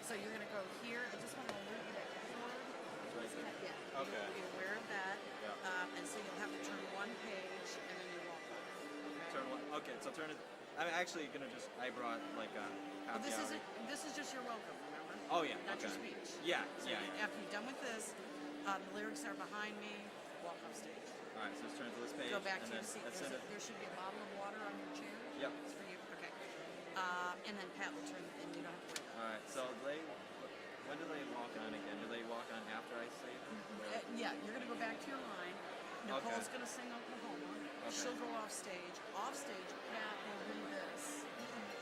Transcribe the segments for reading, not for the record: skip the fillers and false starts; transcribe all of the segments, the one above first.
So you're going to go here. I just want to alert you that keyboard. Yeah. Okay. You're aware of that. Yeah. And so you'll have to turn one page and then you walk on. Okay? Turn one. Okay, so turn it. I'm actually gonna just. I brought like a. Well, this is just your welcome, remember? Oh yeah. Not okay. your speech. Yeah. So after you're done with this, the lyrics are behind me. Walk off stage. All right. So let's turn to this page. Go back and to your then seat. There There should be a bottle of water on your chair. Yep. It's for you. Okay. And then Pat will turn, and you don't have to worry about it. All right. So when do they walk on again? Do they walk on after I say them? Yeah, you're going to go back to your line. Nicole's going to sing Oklahoma. Okay. She'll go off stage. Off stage, Pat will do this.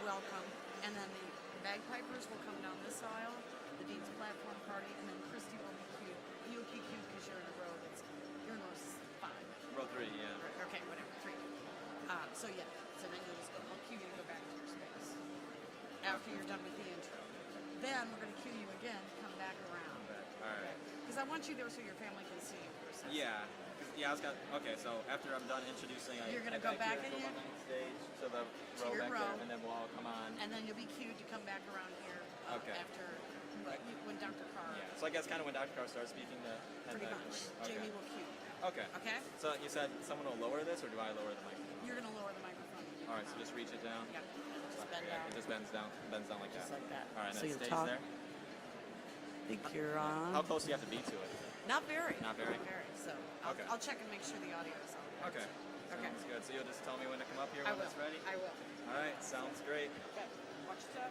Welcome. And then the bagpipers will come down this aisle, the Dean's Platform Party, and then Christy will be cute. You'll be cute because you're in a row you're in row 5. Row 3, yeah. Okay, whatever, 3. So then you'll just go, I'll cue you to go back to your space. After you're done with the intro. Then we're going to cue you again to come back around. All right. Because I want you there so your family can see you for a second. Yeah. Yeah, okay, so after I'm done introducing, you're going to go back here, again? go on stage to the to row your back row. there, and then we'll all come on. And then you'll be cued to come back around here after when Dr. Carr. Yeah, so I guess kind of when Dr. Carr starts speaking to pretty much. Okay. Jamie will cue you. Okay. Okay? So you said someone will lower this, or do I lower the microphone? You're going to lower the microphone. All right, so just reach it down. Yep. Just bend down. It just bends down like Just that. like that. All right, so and it you'll stays talk. there. Think you're on. How close do you have to be to it? Not very. Not very? Not very. So I'll check and make sure the audio is on. Okay. Okay. Sounds good. So you'll just tell me when to come up here I when will. it's ready? I will. All right, sounds great. Okay. Watch your step.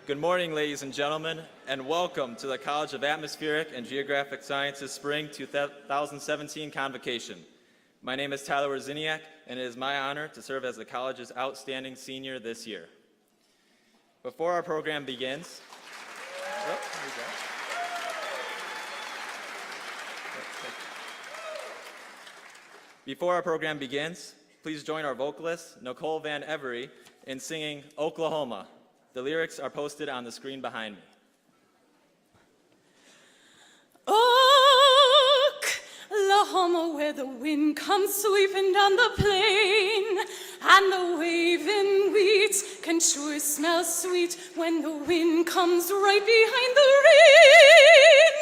Good morning, ladies and gentlemen, and welcome to the College of Atmospheric and Geographic Sciences Spring 2017 Convocation. My name is Tyler Wozniak, and it is my honor to serve as the college's outstanding senior this year. Before our program begins, please join our vocalist, Nicole Van Every, in singing Oklahoma. The lyrics are posted on the screen behind me. Oklahoma, where the wind comes sweeping down the plain, and the waving wheat can sure smell sweet when the wind comes right behind the rain.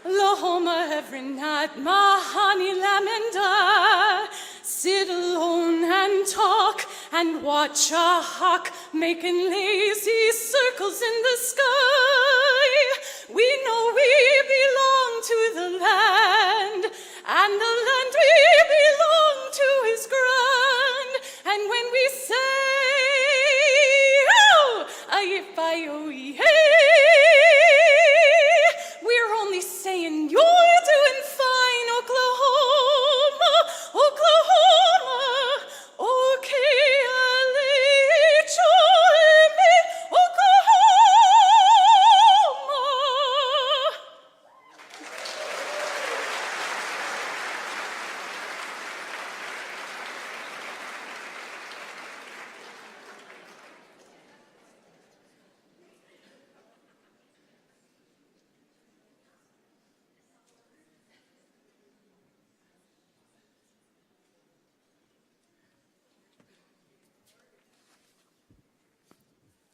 Oklahoma, every night my honey lamb and I sit alone and talk and watch a hawk making lazy circles in the sky. We know we belong to the land, and the land we belong to is grand. And when we say, oh, yippee-yi-yo-yay, we're only saying you're doing fine, Oklahoma, Oklahoma, O-K-L-A-H-O-M-A, Oklahoma.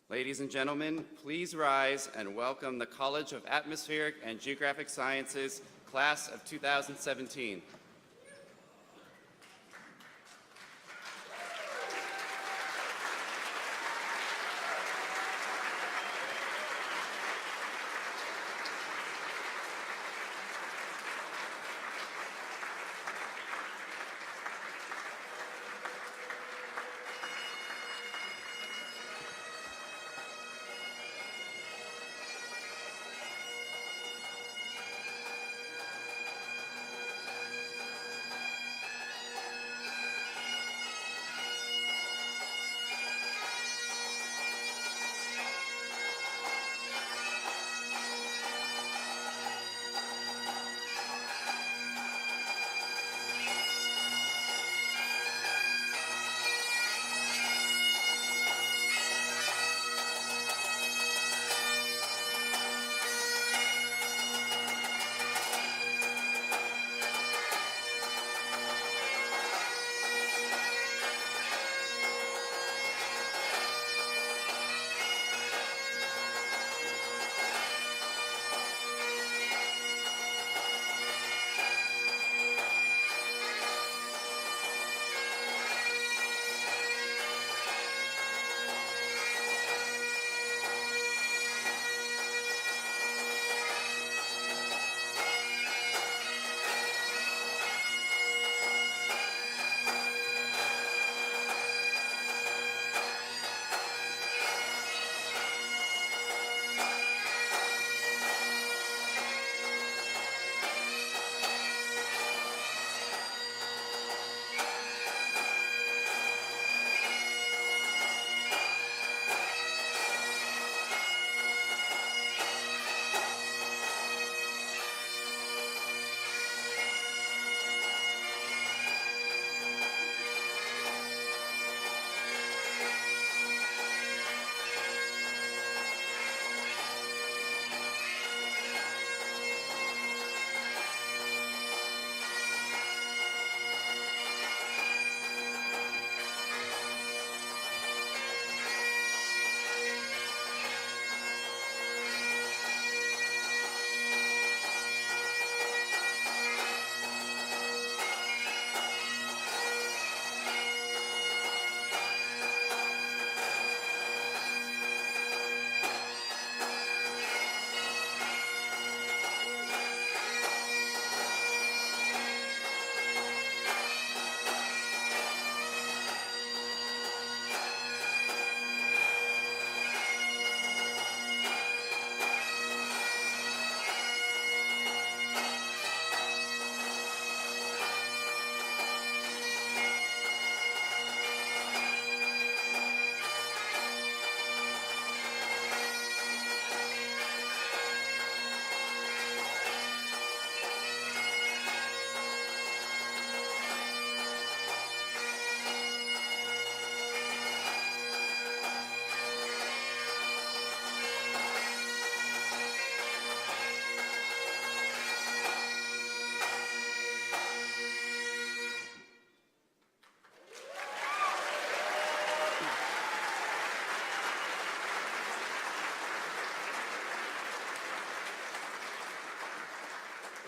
Ladies and gentlemen, please rise and welcome the College of Atmospheric and Geographic Sciences, class of 2017.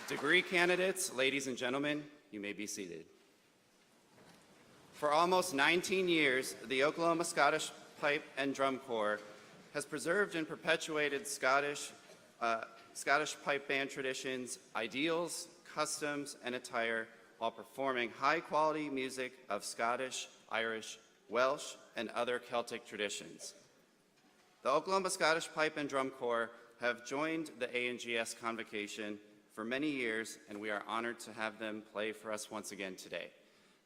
Degree candidates, ladies and gentlemen, you may be seated. For almost 19 years, the Oklahoma Scottish Pipe and Drum Corps has preserved and perpetuated Scottish pipe band traditions, ideals, customs, and attire while performing high-quality music of Scottish, Irish, Welsh, and other Celtic traditions. The Oklahoma Scottish Pipe and Drum Corps have joined the ANGS Convocation for many years, and we are honored to have them play for us once again today.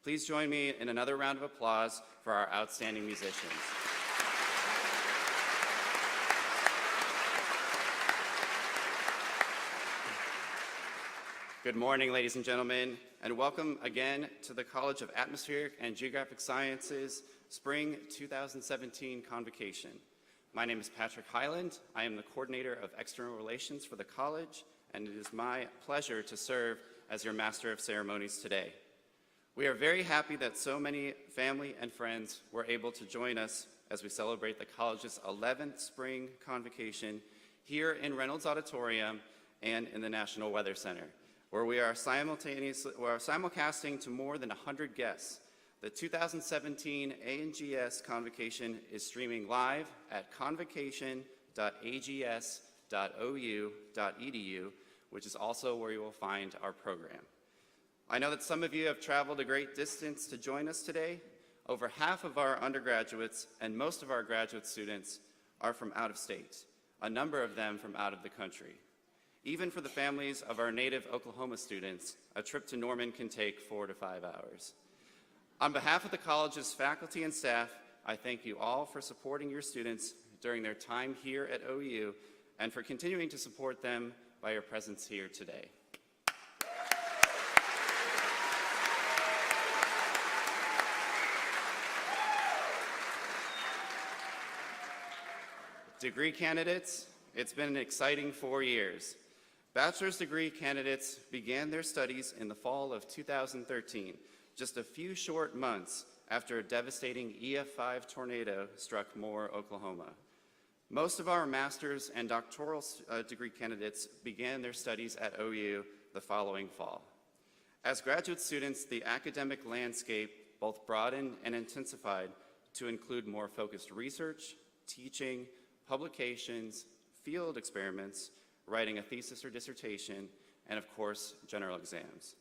Please join me in another round of applause for our outstanding musicians. Good morning, ladies and gentlemen, and welcome again to the College of Atmospheric and Geographic Sciences Spring 2017 Convocation. My name is Patrick Highland. I am the Coordinator of External Relations for the college, and it is my pleasure to serve as your Master of Ceremonies today. We are very happy that so many family and friends were able to join us as we celebrate the college's 11th Spring Convocation here in Reynolds Auditorium and in the National Weather Center, where we are simulcasting to more than 100 guests. The 2017 ANGS Convocation is streaming live at convocation.ags.ou.edu, which is also where you will find our program. I know that some of you have traveled a great distance to join us today. Over half of our undergraduates and most of our graduate students are from out of state, a number of them from out of the country. Even for the families of our native Oklahoma students, a trip to Norman can take 4 to 5 hours. On behalf of the college's faculty and staff, I thank you all for supporting your students during their time here at OU and for continuing to support them by your presence here today. Degree candidates, it's been an exciting 4 years. Bachelor's degree candidates began their studies in the fall of 2013, just a few short months after a devastating EF5 tornado struck Moore, Oklahoma. Most of our master's and doctoral degree candidates began their studies at OU the following fall. As graduate students, the academic landscape both broadened and intensified to include more focused research, teaching, publications, field experiments, writing a thesis or dissertation, and of course, general exams.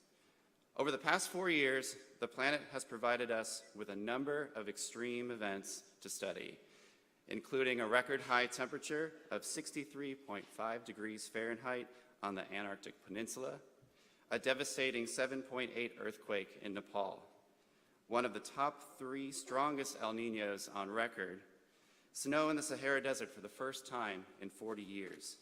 Over the past 4 years, the planet has provided us with a number of extreme events to study, including a record high temperature of 63.5 degrees Fahrenheit on the Antarctic Peninsula, a devastating 7.8 earthquake in Nepal, one of the top 3 strongest El Niños on record, snow in the Sahara Desert for the first time in 40 years,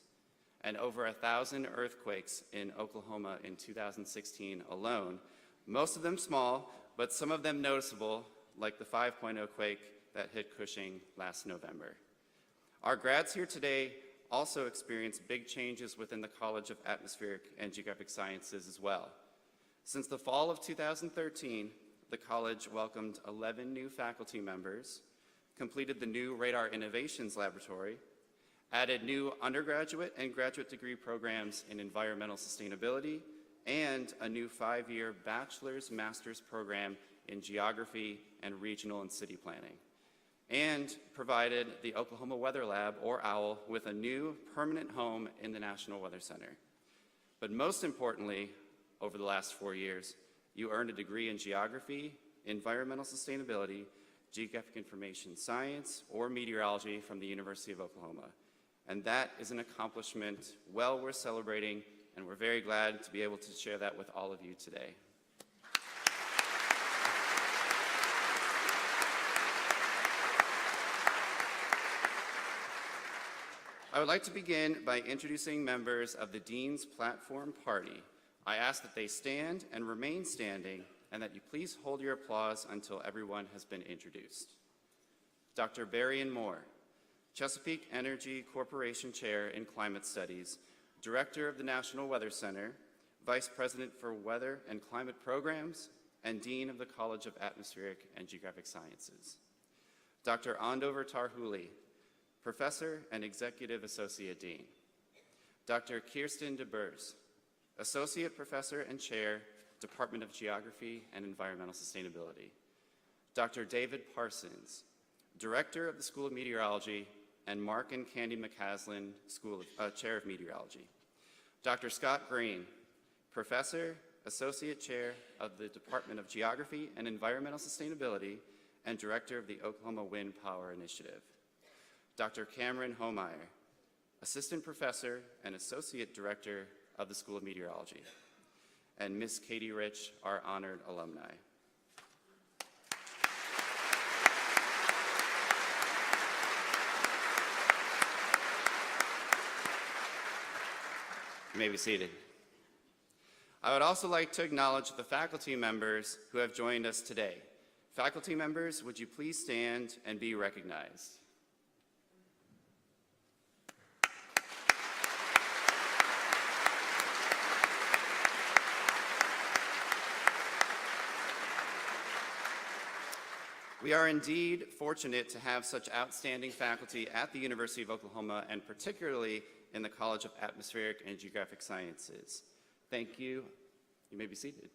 and over 1,000 earthquakes in Oklahoma in 2016 alone, most of them small, but some of them noticeable, like the 5.0 quake that hit Cushing last November. Our grads here today also experienced big changes within the College of Atmospheric and Geographic Sciences as well. Since the fall of 2013, the college welcomed 11 new faculty members, completed the new Radar Innovations Laboratory, added new undergraduate and graduate degree programs in environmental sustainability, and a new 5-year bachelor's master's program in geography and regional and city planning, and provided the Oklahoma Weather Lab, or OWL, with a new permanent home in the National Weather Center. But most importantly, over the last 4 years, you earned a degree in geography, environmental sustainability, geographic information science, or meteorology from the University of Oklahoma. And that is an accomplishment well worth celebrating, and we're very glad to be able to share that with all of you today. I would like to begin by introducing members of the Dean's Platform Party. I ask that they stand and remain standing, and that you please hold your applause until everyone has been introduced. Dr. Berrien Moore, Chesapeake Energy Corporation Chair in Climate Studies, Director of the National Weather Center, Vice President for Weather and Climate Programs, and Dean of the College of Atmospheric and Geographic Sciences. Dr. Andover Tarhuli, Professor and Executive Associate Dean. Dr. Kirsten DeBurs, Associate Professor and Chair, Department of Geography and Environmental Sustainability. Dr. David Parsons, Director of the School of Meteorology, and Mark and Candy McCaslin Chair of Meteorology. Dr. Scott Green, Professor, Associate Chair of the Department of Geography and Environmental Sustainability, and Director of the Oklahoma Wind Power Initiative. Dr. Cameron Homeyer, Assistant Professor and Associate Director of the School of Meteorology. And Miss Katie Rich, our honored alumni. You may be seated. I would also like to acknowledge the faculty members who have joined us today. Faculty members, would you please stand and be recognized? We are indeed fortunate to have such outstanding faculty at the University of Oklahoma, and particularly in the College of Atmospheric and Geographic Sciences. Thank you. You may be seated.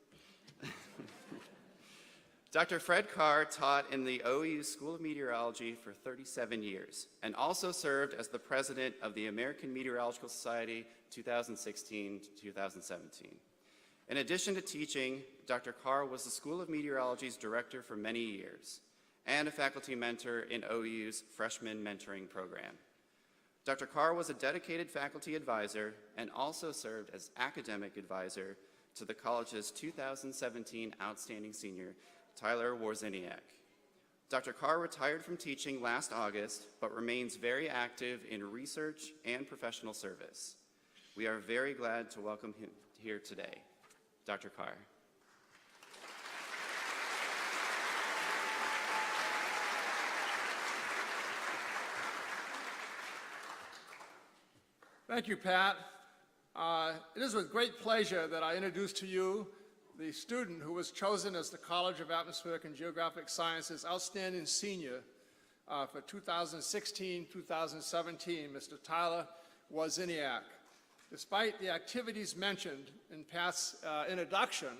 Dr. Fred Carr taught in the OU School of Meteorology for 37 years and also served as the president of the American Meteorological Society 2016 to 2017. In addition to teaching, Dr. Carr was the School of Meteorology's director for many years and a faculty mentor in OU's freshman mentoring program. Dr. Carr was a dedicated faculty advisor and also served as academic advisor to the college's 2017 Outstanding Senior, Tyler Warzeniak. Dr. Carr retired from teaching last August, but remains very active in research and professional service. We are very glad to welcome him here today. Dr. Carr. Thank you, Pat. It is with great pleasure that I introduce to you the student who was chosen as the College of Atmospheric and Geographic Sciences Outstanding Senior for 2016-2017, Mr. Tyler Warzeniak. Despite the activities mentioned in Pat's introduction,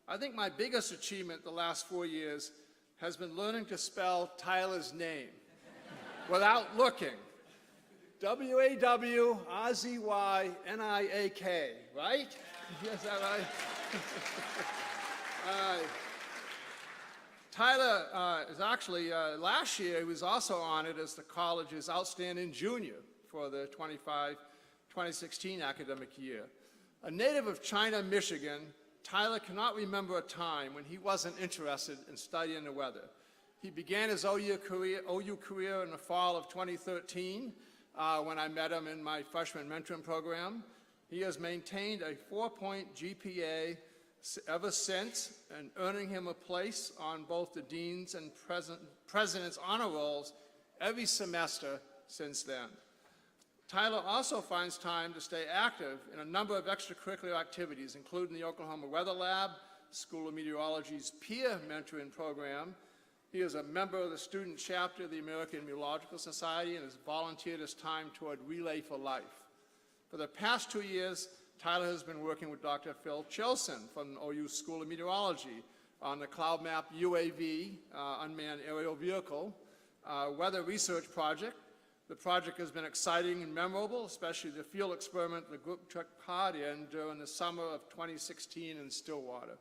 I think my biggest achievement the last 4 years has been learning to spell Tyler's name without looking. W-A-W-R-Z-Y-N-I-A-K, right? Is that right? Tyler is actually, last year, he was also honored as the college's Outstanding Junior for the 2016 academic year. A native of China, Michigan, Tyler cannot remember a time when he wasn't interested in studying the weather. He began his OU career in the fall of 2013, when I met him in my freshman mentoring program. He has maintained a 4-point GPA ever since, and earning him a place on both the Dean's and President's honor rolls every semester since then. Tyler also finds time to stay active in a number of extracurricular activities, including the Oklahoma Weather Lab, School of Meteorology's peer mentoring program. He is a member of the student chapter of the American Meteorological Society and has volunteered his time toward Relay for Life. For the past 2 years, Tyler has been working with Dr. Phil Chilson from the OU School of Meteorology on the CloudMap UAV, Unmanned Aerial Vehicle, weather research project. The project has been exciting and memorable, especially the field experiment the group took part in during the summer of 2016 in Stillwater.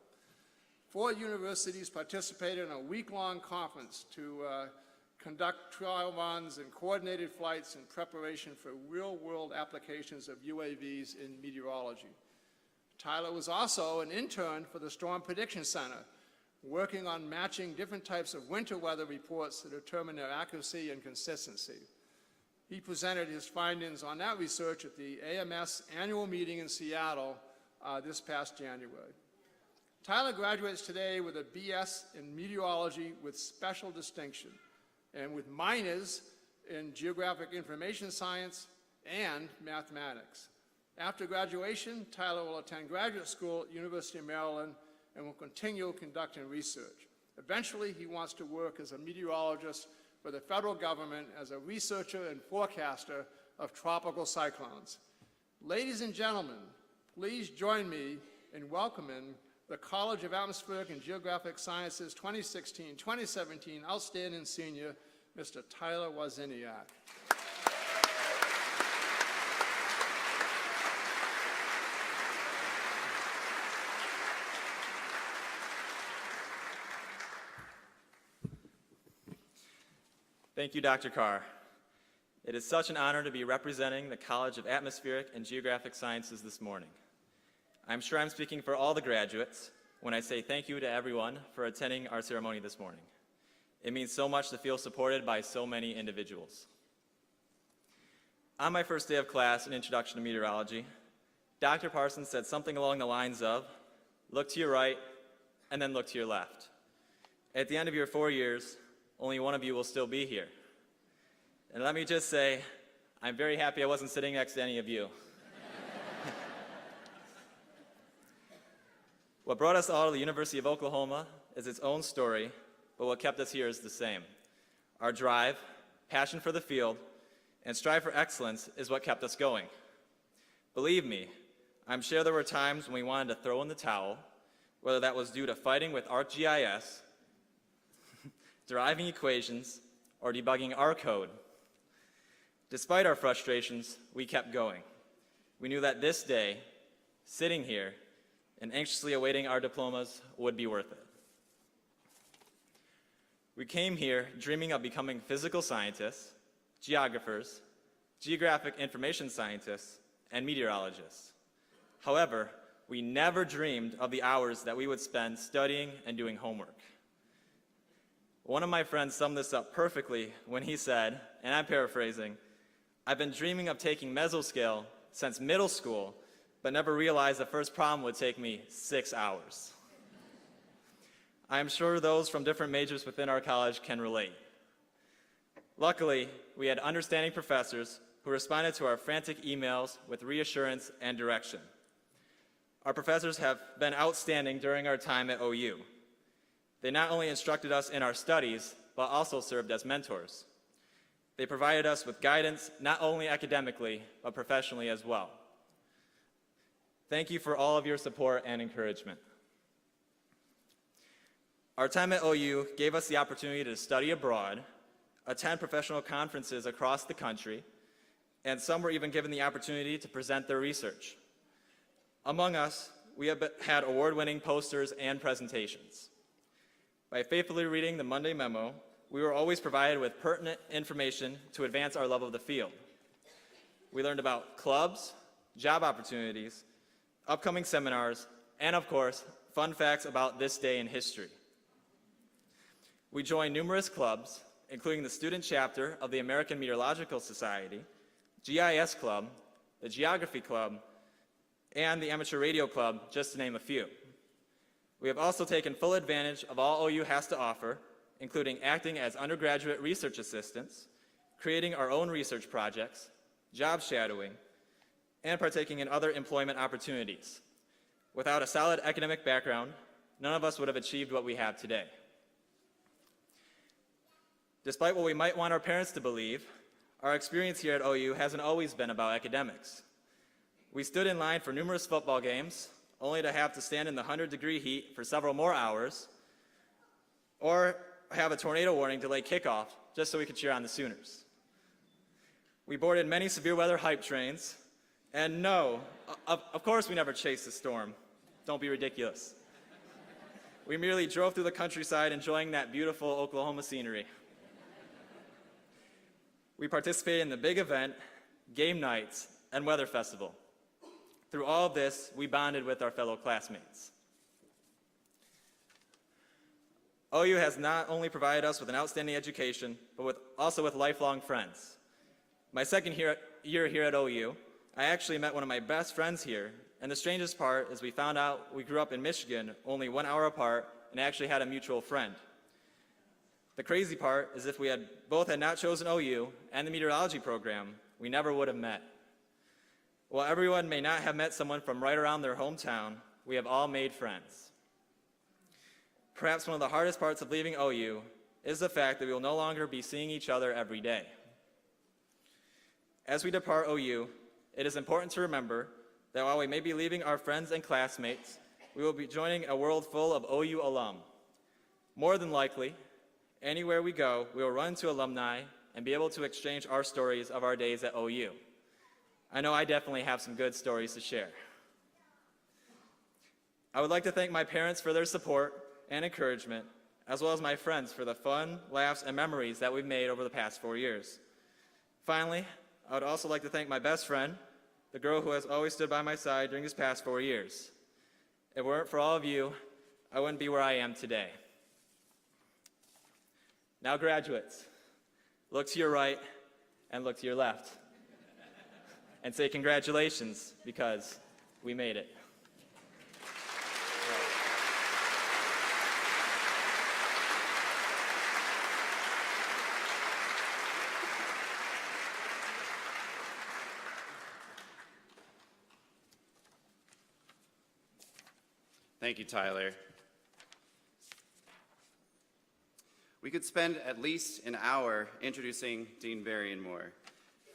4 universities participated in a week-long conference to conduct trial runs and coordinated flights in preparation for real-world applications of UAVs in meteorology. Tyler was also an intern for the Storm Prediction Center, working on matching different types of winter weather reports to determine their accuracy and consistency. He presented his findings on that research at the AMS annual meeting in Seattle this past January. Tyler graduates today with a BS in meteorology with special distinction and with minors in geographic information science and mathematics. After graduation, Tyler will attend graduate school at University of Maryland and will continue conducting research. Eventually, he wants to work as a meteorologist for the federal government as a researcher and forecaster of tropical cyclones. Ladies and gentlemen, Please join me in welcoming the College of Atmospheric and Geographic Sciences 2016-2017 Outstanding Senior, Mr. Tyler Wozniak. Thank you, Dr. Carr. It is such an honor to be representing the College of Atmospheric and Geographic Sciences this morning. I'm sure I'm speaking for all the graduates when I say thank you to everyone for attending our ceremony this morning. It means so much to feel supported by so many individuals. On my first day of class in Introduction to Meteorology, Dr. Parsons said something along the lines of, look to your right and then look to your left. At the end of your 4 years, only one of you will still be here. And let me just say, I'm very happy I wasn't sitting next to any of you. What brought us all to the University of Oklahoma is its own story, but what kept us here is the same. Our drive, passion for the field, and strive for excellence is what kept us going. Believe me, I'm sure there were times when we wanted to throw in the towel, whether that was due to fighting with ArcGIS, deriving equations, or debugging our code. Despite our frustrations, we kept going. We knew that this day, sitting here, and anxiously awaiting our diplomas would be worth it. We came here dreaming of becoming physical scientists, geographers, geographic information scientists, and meteorologists. However, we never dreamed of the hours that we would spend studying and doing homework. One of my friends summed this up perfectly when he said, and I'm paraphrasing, I've been dreaming of taking mesoscale since middle school, but never realized the first problem would take me 6 hours. I am sure those from different majors within our college can relate. Luckily, we had understanding professors who responded to our frantic emails with reassurance and direction. Our professors have been outstanding during our time at OU. They not only instructed us in our studies, but also served as mentors. They provided us with guidance, not only academically, but professionally as well. Thank you for all of your support and encouragement. Our time at OU gave us the opportunity to study abroad, attend professional conferences across the country, and some were even given the opportunity to present their research. Among us, we have had award-winning posters and presentations. By faithfully reading the Monday memo, we were always provided with pertinent information to advance our love of the field. We learned about clubs, job opportunities, upcoming seminars, and of course, fun facts about this day in history. We joined numerous clubs, including the student chapter of the American Meteorological Society, GIS Club, the Geography Club, and the Amateur Radio Club, just to name a few. We have also taken full advantage of all OU has to offer, including acting as undergraduate research assistants, creating our own research projects, job shadowing, and partaking in other employment opportunities. Without a solid academic background, none of us would have achieved what we have today. Despite what we might want our parents to believe, our experience here at OU hasn't always been about academics. We stood in line for numerous football games, only to have to stand in the 100-degree heat for several more hours, or have a tornado warning delay kickoff just so we could cheer on the Sooners. We boarded many severe weather hype trains, and no, of course we never chased the storm. Don't be ridiculous. We merely drove through the countryside enjoying that beautiful Oklahoma scenery. We participated in the big event, game nights, and weather festival. Through all of this, we bonded with our fellow classmates. OU has not only provided us with an outstanding education, but also with lifelong friends. My second year here at OU, I actually met one of my best friends here, and the strangest part is we found out we grew up in Michigan only 1 hour apart and actually had a mutual friend. The crazy part is if we had both not chosen OU and the meteorology program, we never would have met. While everyone may not have met someone from right around their hometown, we have all made friends. Perhaps one of the hardest parts of leaving OU is the fact that we will no longer be seeing each other every day. As we depart OU, it is important to remember that while we may be leaving our friends and classmates, we will be joining a world full of OU alum. More than likely, anywhere we go, we will run into alumni and be able to exchange our stories of our days at OU. I know I definitely have some good stories to share. I would like to thank my parents for their support and encouragement, as well as my friends for the fun, laughs, and memories that we've made over the past 4 years. Finally, I would also like to thank my best friend, the girl who has always stood by my side during these past 4 years. If it weren't for all of you, I wouldn't be where I am today. Now, graduates, look to your right and look to your left and say congratulations, because we made it. Thank you, Tyler. We could spend at least an hour introducing Dean Barrymore.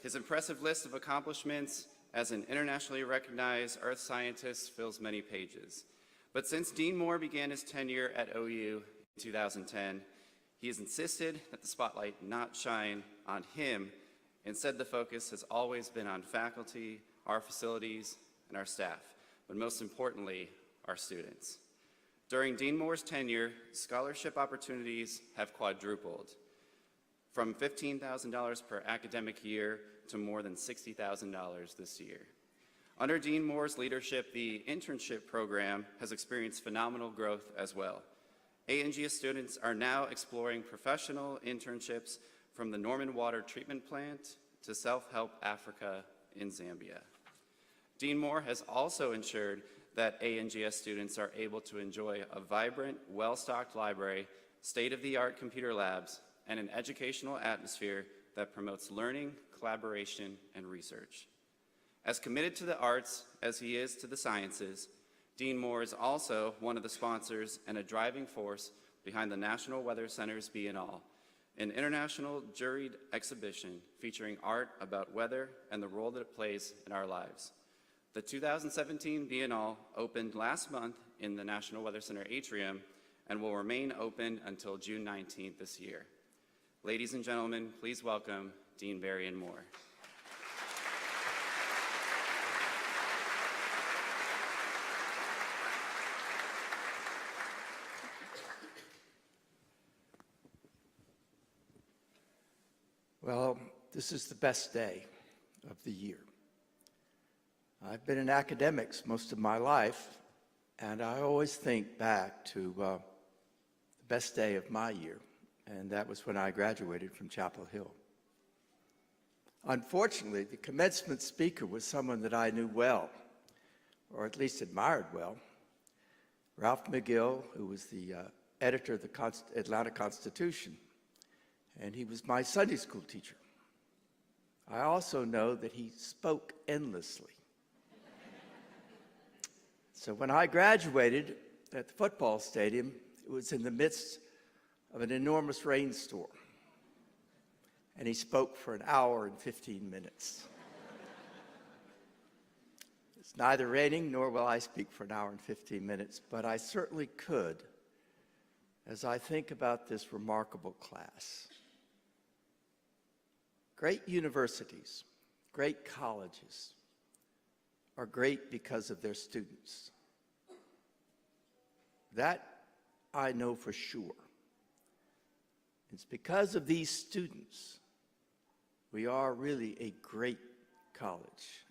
His impressive list of accomplishments as an internationally recognized earth scientist fills many pages. But since Dean Moore began his tenure at OU in 2010, he has insisted that the spotlight not shine on him. Instead, the focus has always been on faculty, our facilities, and our staff, but most importantly, our students. During Dean Moore's tenure, scholarship opportunities have quadrupled, from $15,000 per academic year to more than $60,000 this year. Under Dean Moore's leadership, the internship program has experienced phenomenal growth as well. ANGS students are now exploring professional internships from the Norman Water Treatment Plant to Self-Help Africa in Zambia. Dean Moore has also ensured that ANGS students are able to enjoy a vibrant, well-stocked library, state-of-the-art computer labs, and an educational atmosphere that promotes learning, collaboration, and research. As committed to the arts as he is to the sciences, Dean Moore is also one of the sponsors and a driving force behind the National Weather Center's Biennale, an international juried exhibition featuring art about weather and the role that it plays in our lives. The 2017 Biennale opened last month in the National Weather Center atrium and will remain open until June 19th this year. Ladies and gentlemen, please welcome Dean Barrymore. Well, this is the best day of the year. I've been in academics most of my life, and I always think back to the best day of my year, and that was when I graduated from Chapel Hill. Unfortunately, the commencement speaker was someone that I knew well, or at least admired well, Ralph McGill, who was the editor of the Atlanta Constitution, and he was my Sunday school teacher. I also know that he spoke endlessly. So when I graduated at the football stadium, it was in the midst of an enormous rainstorm, and he spoke for an hour and 15 minutes. It's neither raining nor will I speak for an hour and 15 minutes, but I certainly could as I think about this remarkable class. Great universities, great colleges are great because of their students. That I know for sure. It's because of these students we are really a great college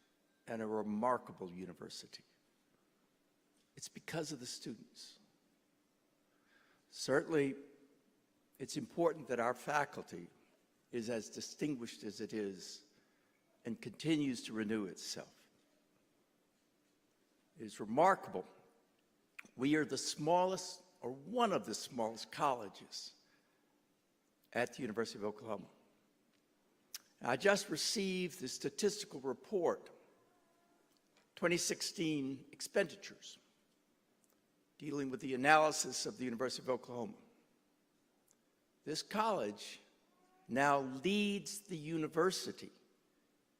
and a remarkable university. It's because of the students. Certainly, it's important that our faculty is as distinguished as it is and continues to renew itself. It is remarkable. We are the smallest, or one of the smallest colleges at the University of Oklahoma. I just received the statistical report, 2016 expenditures, dealing with the analysis of the University of Oklahoma. This college now leads the university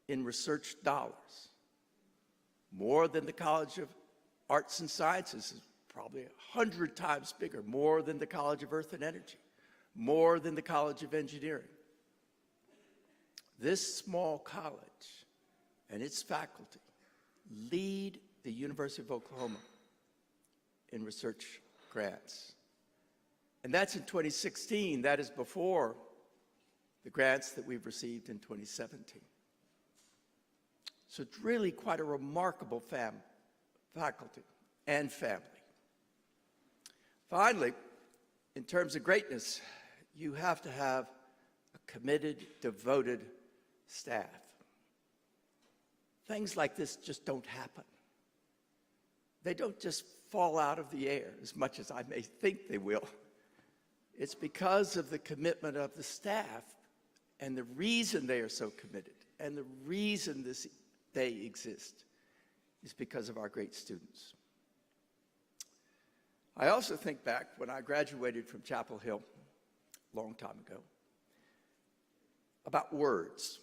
in research dollars, more than the College of Arts and Sciences, is probably 100 times bigger, more than the College of Earth and Energy, more than the College of Engineering. This small college and its faculty lead the University of Oklahoma in research grants. And that's in 2016. That is before the grants that we've received in 2017. So it's really quite a remarkable faculty and family. Finally, in terms of greatness, you have to have a committed, devoted staff. Things like this just don't happen. They don't just fall out of the air as much as I may think they will. It's because of the commitment of the staff and the reason they are so committed and the reason they exist is because of our great students. I also think back when I graduated from Chapel Hill a long time ago about words.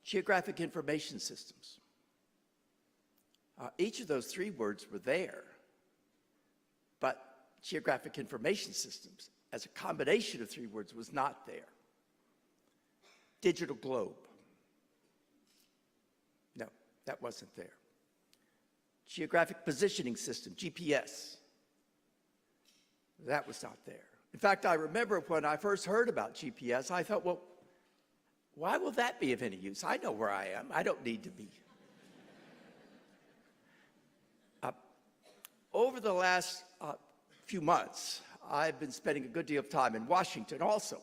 Geographic information systems. Each of those three words were there, but geographic information systems as a combination of three words was not there. Digital globe. No, that wasn't there. Geographic positioning system, GPS. That was not there. In fact, I remember when I first heard about GPS, I thought, well, why will that be of any use? I know where I am. I don't need to be. Over the last few months, I've been spending a good deal of time in Washington also,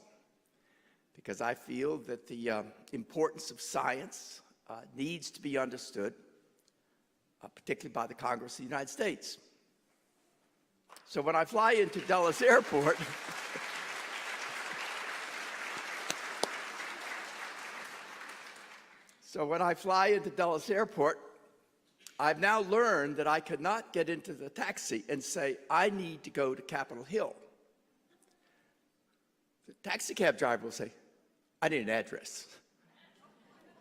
because I feel that the importance of science needs to be understood, particularly by the Congress of the United States. So when I fly into Dulles Airport, I've now learned that I cannot get into the taxi and say, I need to go to Capitol Hill. The taxi cab driver will say, I need an address.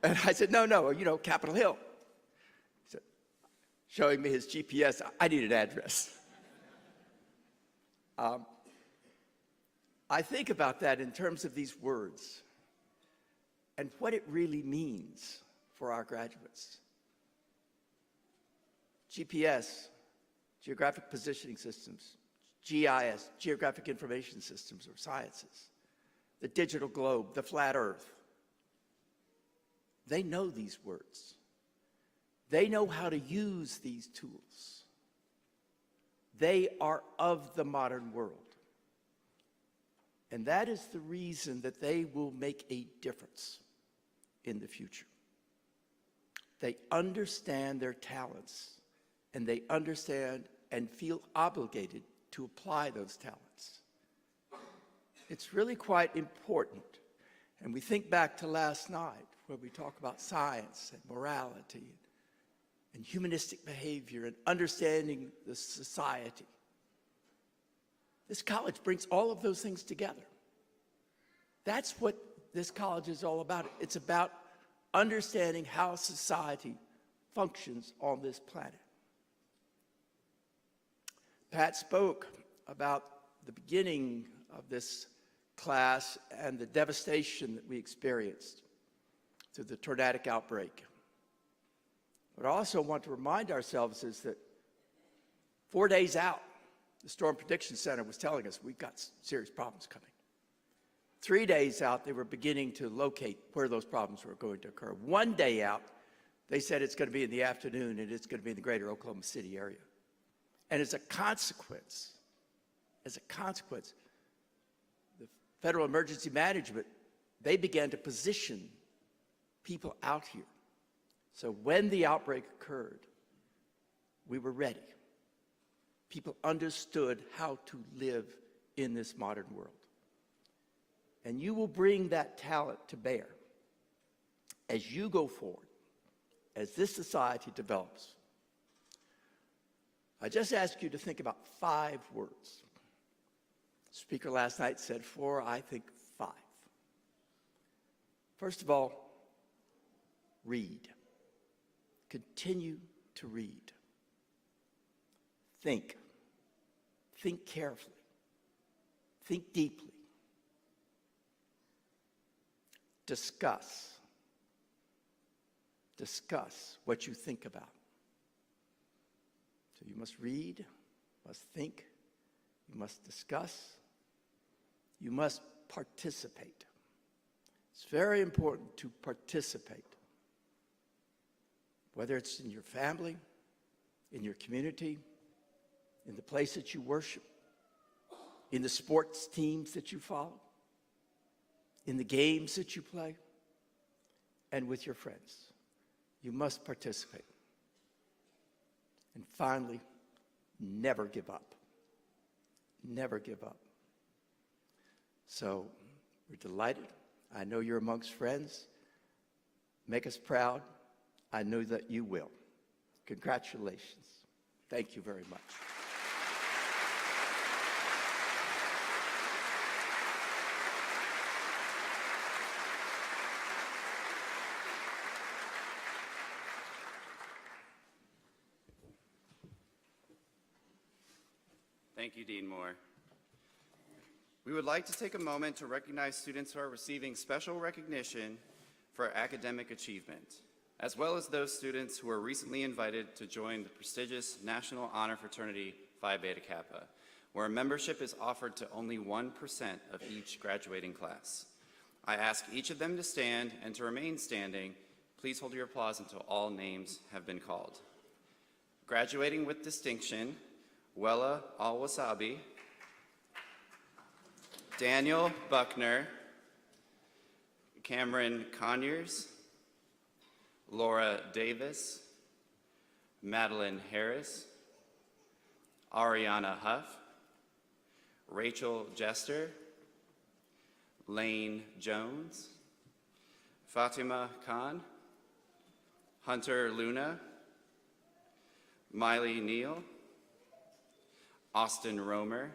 And I said, no, Capitol Hill. He said, showing me his GPS, I need an address. I think about that in terms of these words and what it really means for our graduates. GPS, geographic positioning systems, GIS, geographic information systems or sciences, the digital globe, the flat earth. They know these words. They know how to use these tools. They are of the modern world. And that is the reason that they will make a difference in the future. They understand their talents, and they understand and feel obligated to apply those talents. It's really quite important. And we think back to last night, where we talk about science and morality and humanistic behavior and understanding the society. This college brings all of those things together. That's what this college is all about. It's about understanding how society functions on this planet. Pat spoke about the beginning of this class and the devastation that we experienced through the tornadic outbreak. What I also want to remind ourselves is that 4 days out, the Storm Prediction Center was telling us we've got serious problems coming. 3 days out, they were beginning to locate where those problems were going to occur. 1 day out, they said it's going to be in the afternoon and it's going to be in the greater Oklahoma City area. And as a consequence, the Federal Emergency Management, they began to position people out here. So when the outbreak occurred, we were ready. People understood how to live in this modern world. And you will bring that talent to bear as you go forward, as this society develops. I just ask you to think about 5 words. The speaker last night said 4, I think 5. First of all, read. continue to read. Think. Think carefully. Think deeply. Discuss. Discuss what you think about. So you must read, must think, you must discuss, you must participate. It's very important to participate, whether it's in your family, in your community, in the place that you worship, in the sports teams that you follow, in the games that you play, and with your friends. You must participate. And finally, never give up. Never give up. So we're delighted. I know you're amongst friends. Make us proud. I know that you will. Congratulations. Thank you very much. Thank you, Dean Moore. We would like to take a moment to recognize students who are receiving special recognition for academic achievement, as well as those students who were recently invited to join the prestigious National Honor Fraternity Phi Beta Kappa, where membership is offered to only 1% of each graduating class. I ask each of them to stand and to remain standing. Please hold your applause until all names have been called. Graduating with distinction, Wella Al-Wasabi, Daniel Buckner, Cameron Conyers, Laura Davis, Madeline Harris, Ariana Huff, Rachel Jester, Lane Jones, Fatima Khan, Hunter Luna, Miley Neal, Austin Romer,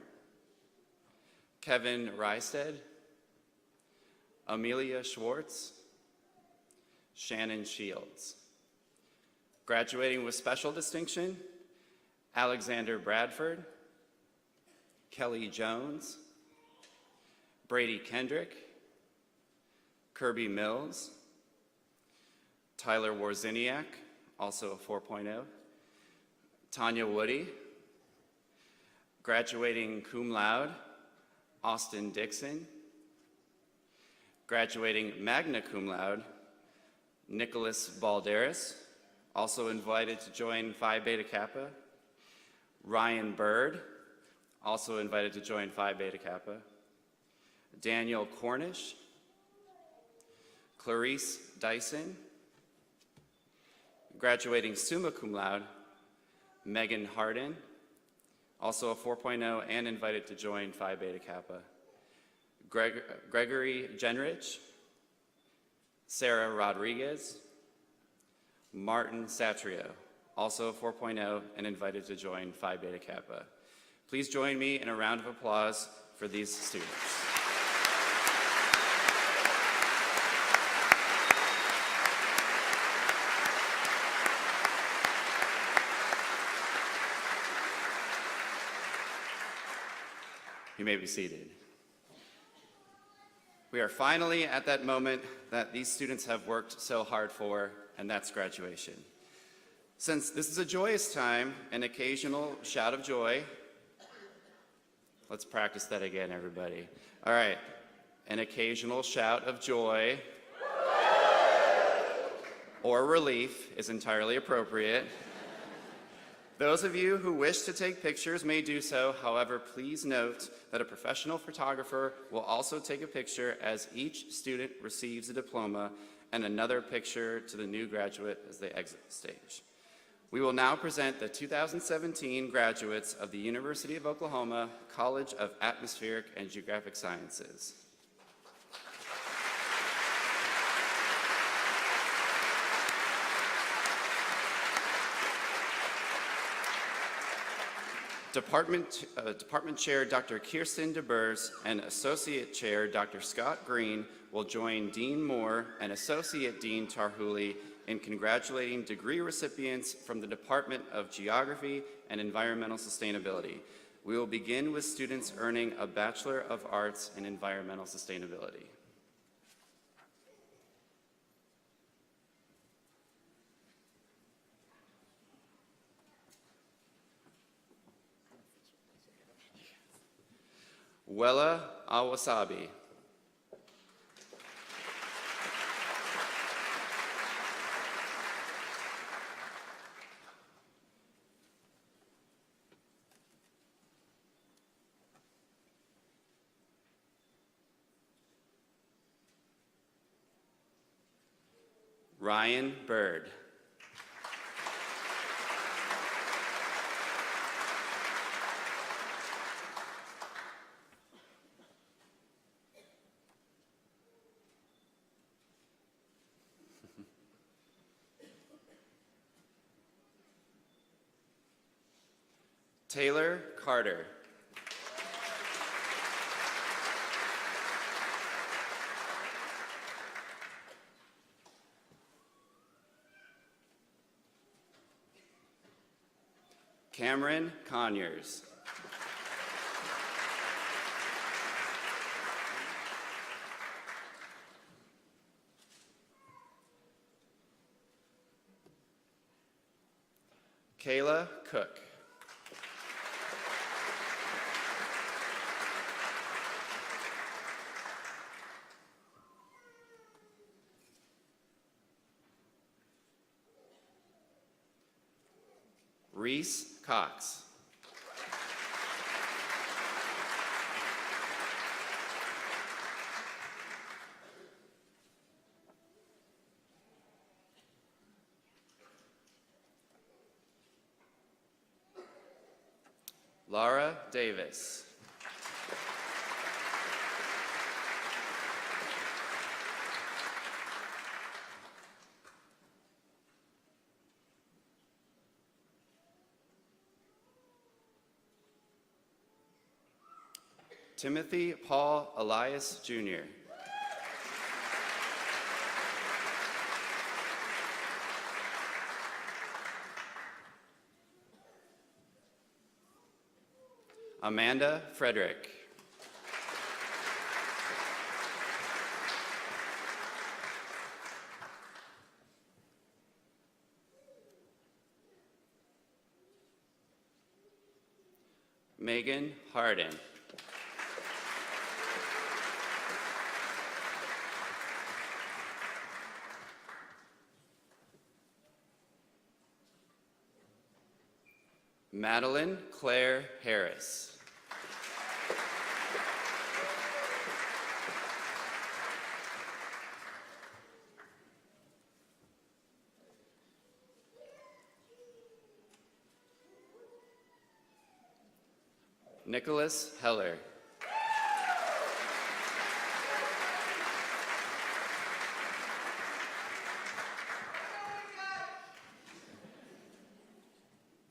Kevin Rysted, Amelia Schwartz, Shannon Shields. Graduating with special distinction, Alexander Bradford, Kelly Jones, Brady Kendrick, Kirby Mills, Tyler Warziniak, also a 4.0, Tanya Woody. Graduating cum laude, Austin Dixon. Graduating magna cum laude, Nicholas Balderas, also invited to join Phi Beta Kappa. Ryan Bird, also invited to join Phi Beta Kappa. Daniel Cornish, Clarice Dyson. Graduating summa cum laude, Megan Harden, also a 4.0 and invited to join Phi Beta Kappa. Gregory Genrich, Sarah Rodriguez, Martin Satrio, also a 4.0 and invited to join Phi Beta Kappa. Please join me in a round of applause for these students. You may be seated. We are finally at that moment that these students have worked so hard for, and that's graduation. Since this is a joyous time, an occasional shout of joy. Let's practice that again, everybody. All right, an occasional shout of joy or relief is entirely appropriate. Those of you who wish to take pictures may do so. However, please note that a professional photographer will also take a picture as each student receives a diploma and another picture to the new graduate as they exit the stage. We will now present the 2017 graduates of the University of Oklahoma College of Atmospheric and Geographic Sciences. Department Chair Dr. Kirsten DeBurs and Associate Chair Dr. Scott Green will join Dean Moore and Associate Dean Tarhuli in congratulating degree recipients from the Department of Geography and Environmental Sustainability. We will begin with students earning a Bachelor of Arts in Environmental Sustainability. Wella Awasabi. Ryan Bird. Taylor Carter. Cameron Conyers. Kayla Cook. Reese Cox. Laura Davis. Timothy Paul Elias, Jr. Amanda Frederick. Megan Harden. Madeline Claire Harris. Nicholas Heller.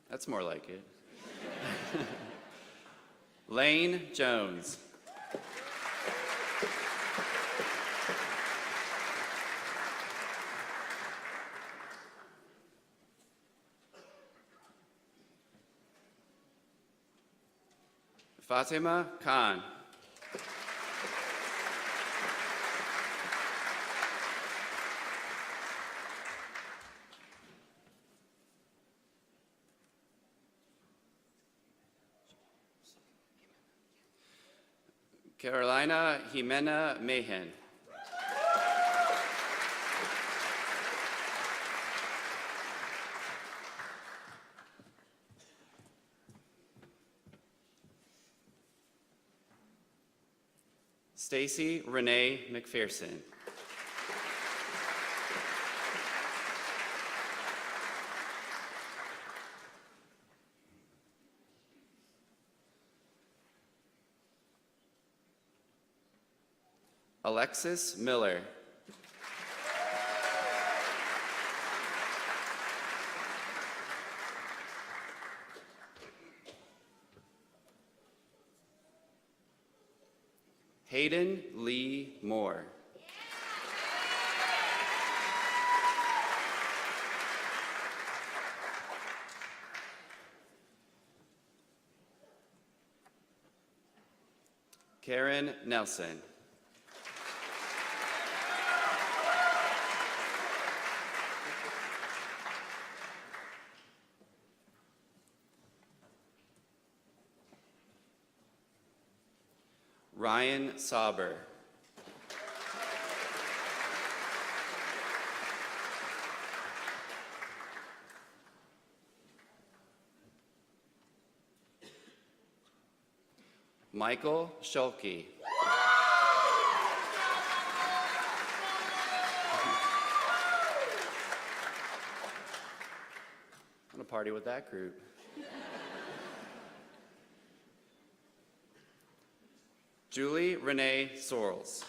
That's more like it. Lane Jones. Fatima Khan. Carolina Jimena Mahan. Stacy Renee McPherson. Alexis Miller. Hayden Lee Moore. Karen Nelson. Ryan Sauber. Michael Schulke. I'm gonna party with that group. Julie Renee Sorrells.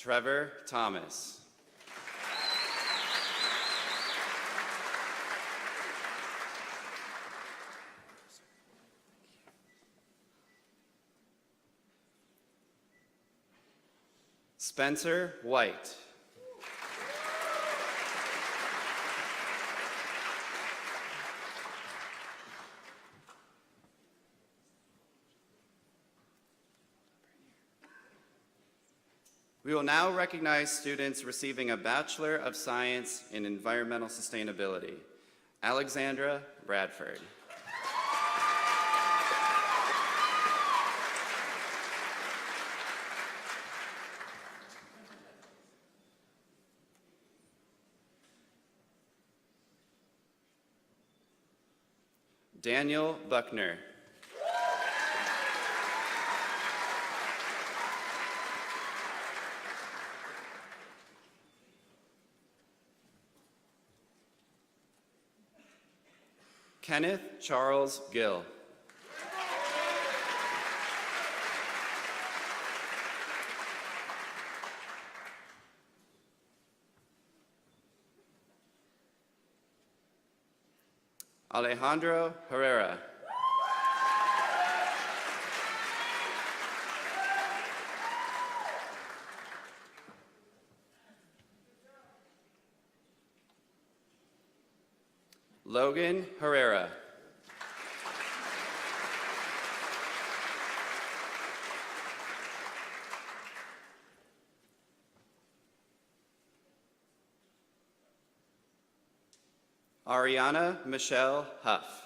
Trevor Thomas. Spencer White. We will now recognize students receiving a Bachelor of Science in Environmental Sustainability. Alexandra Bradford. Daniel Buckner. Kenneth Charles Gill. Alejandro Herrera. Logan Herrera. Ariana Michelle Huff.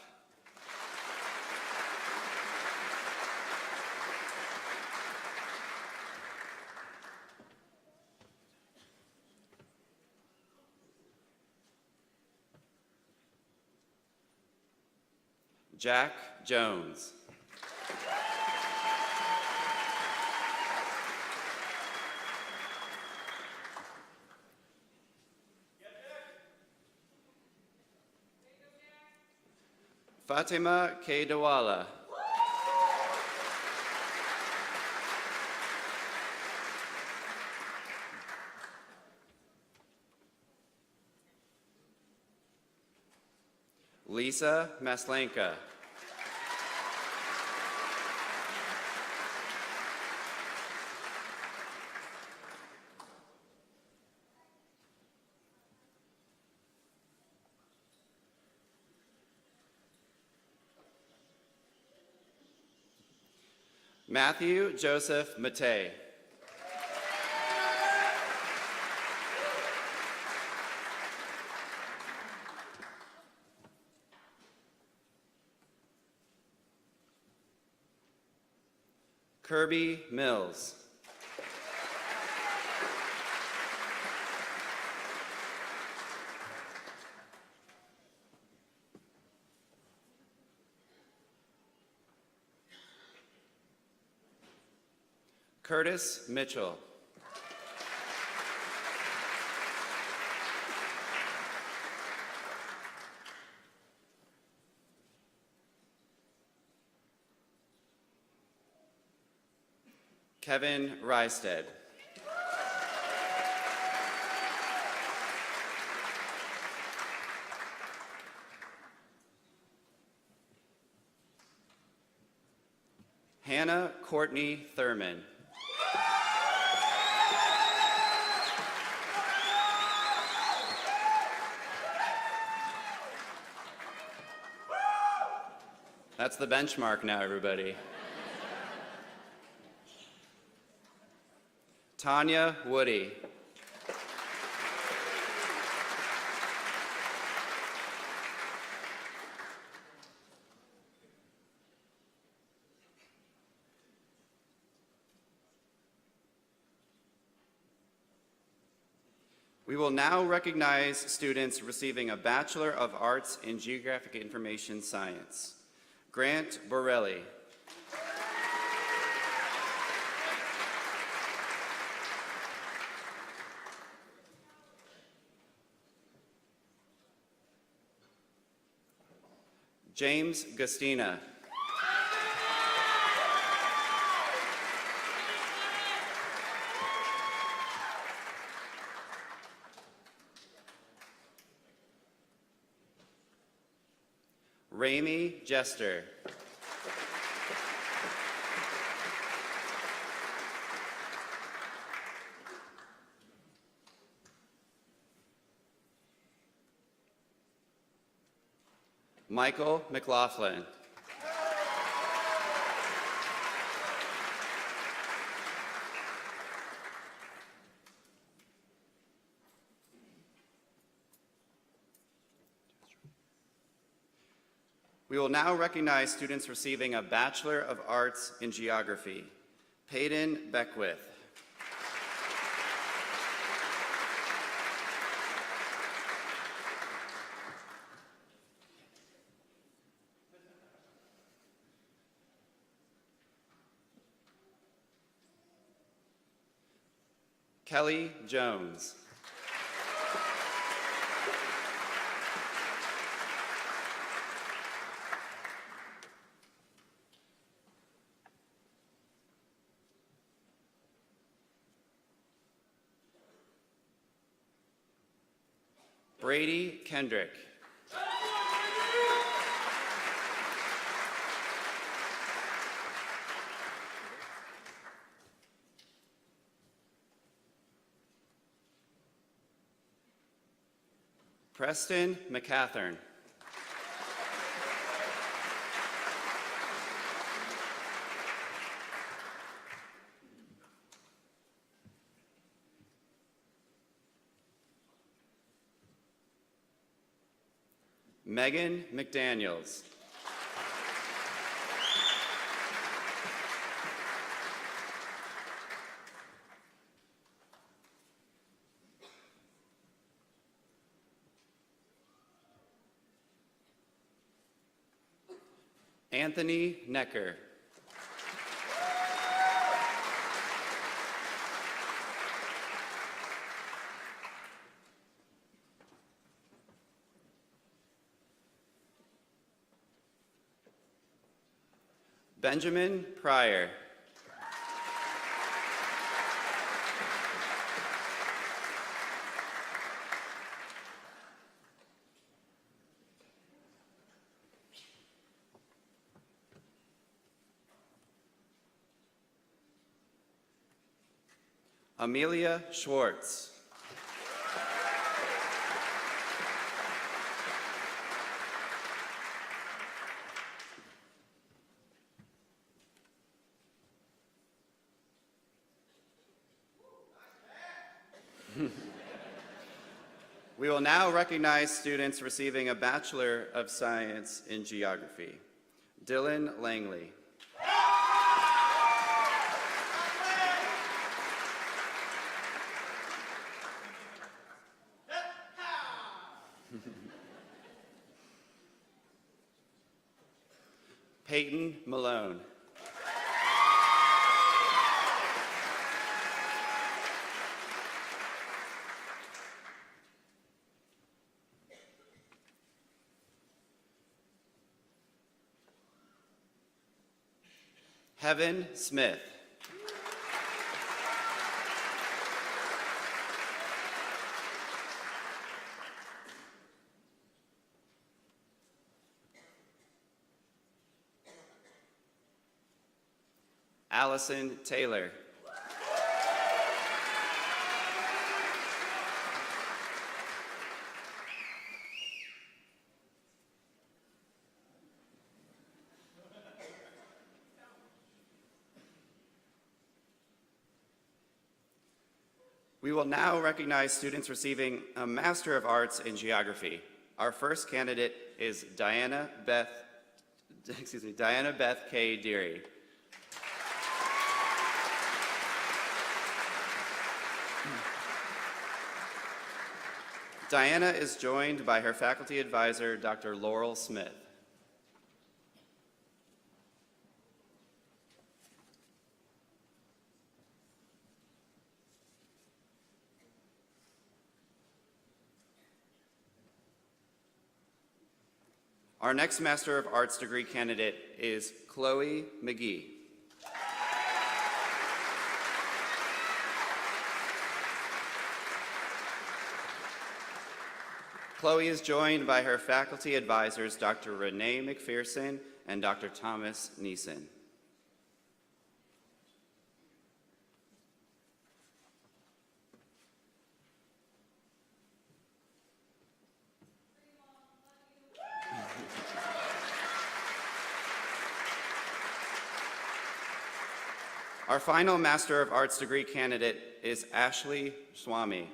Jack Jones. Fatima K. Dawala. Lisa Maslenka. Matthew Joseph Matei. Kirby Mills. Curtis Mitchell. Kevin Rysted. Hannah Courtney Thurman. That's the benchmark now, everybody. Tanya Woody. We will now recognize students receiving a Bachelor of Arts in Geographic Information Science. Grant Borelli. James Gustina. Ramy Jester. Michael McLaughlin. We will now recognize students receiving a Bachelor of Arts in Geography. Peyton Beckwith. Kelly Jones. Brady Kendrick. Preston McCathern. Megan McDaniels. Anthony Necker. Benjamin Pryor. Amelia Schwartz. We will now recognize students receiving a Bachelor of Science in Geography. Dylan Langley. Peyton Malone. Heaven Smith. Allison Taylor. We will now recognize students receiving a Master of Arts in Geography. Our first candidate is Diana Beth K. Deary. Diana is joined by her faculty advisor, Dr. Laurel Smith. Our next Master of Arts degree candidate is Chloe McGee. Chloe is joined by her faculty advisors, Dr. Renee McPherson and Dr. Thomas Neeson. Our final Master of Arts degree candidate is Ashley Swami.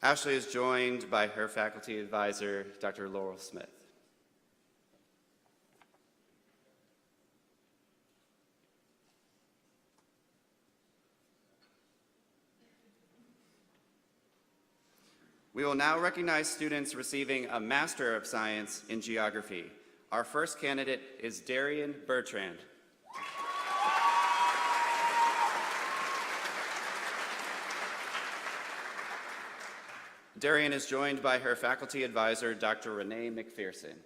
Ashley is joined by her faculty advisor, Dr. Laurel Smith. We will now recognize students receiving a Master of Science in Geography. Our first candidate is Darian Bertrand. Darian is joined by her faculty advisor, Dr. Renee McPherson.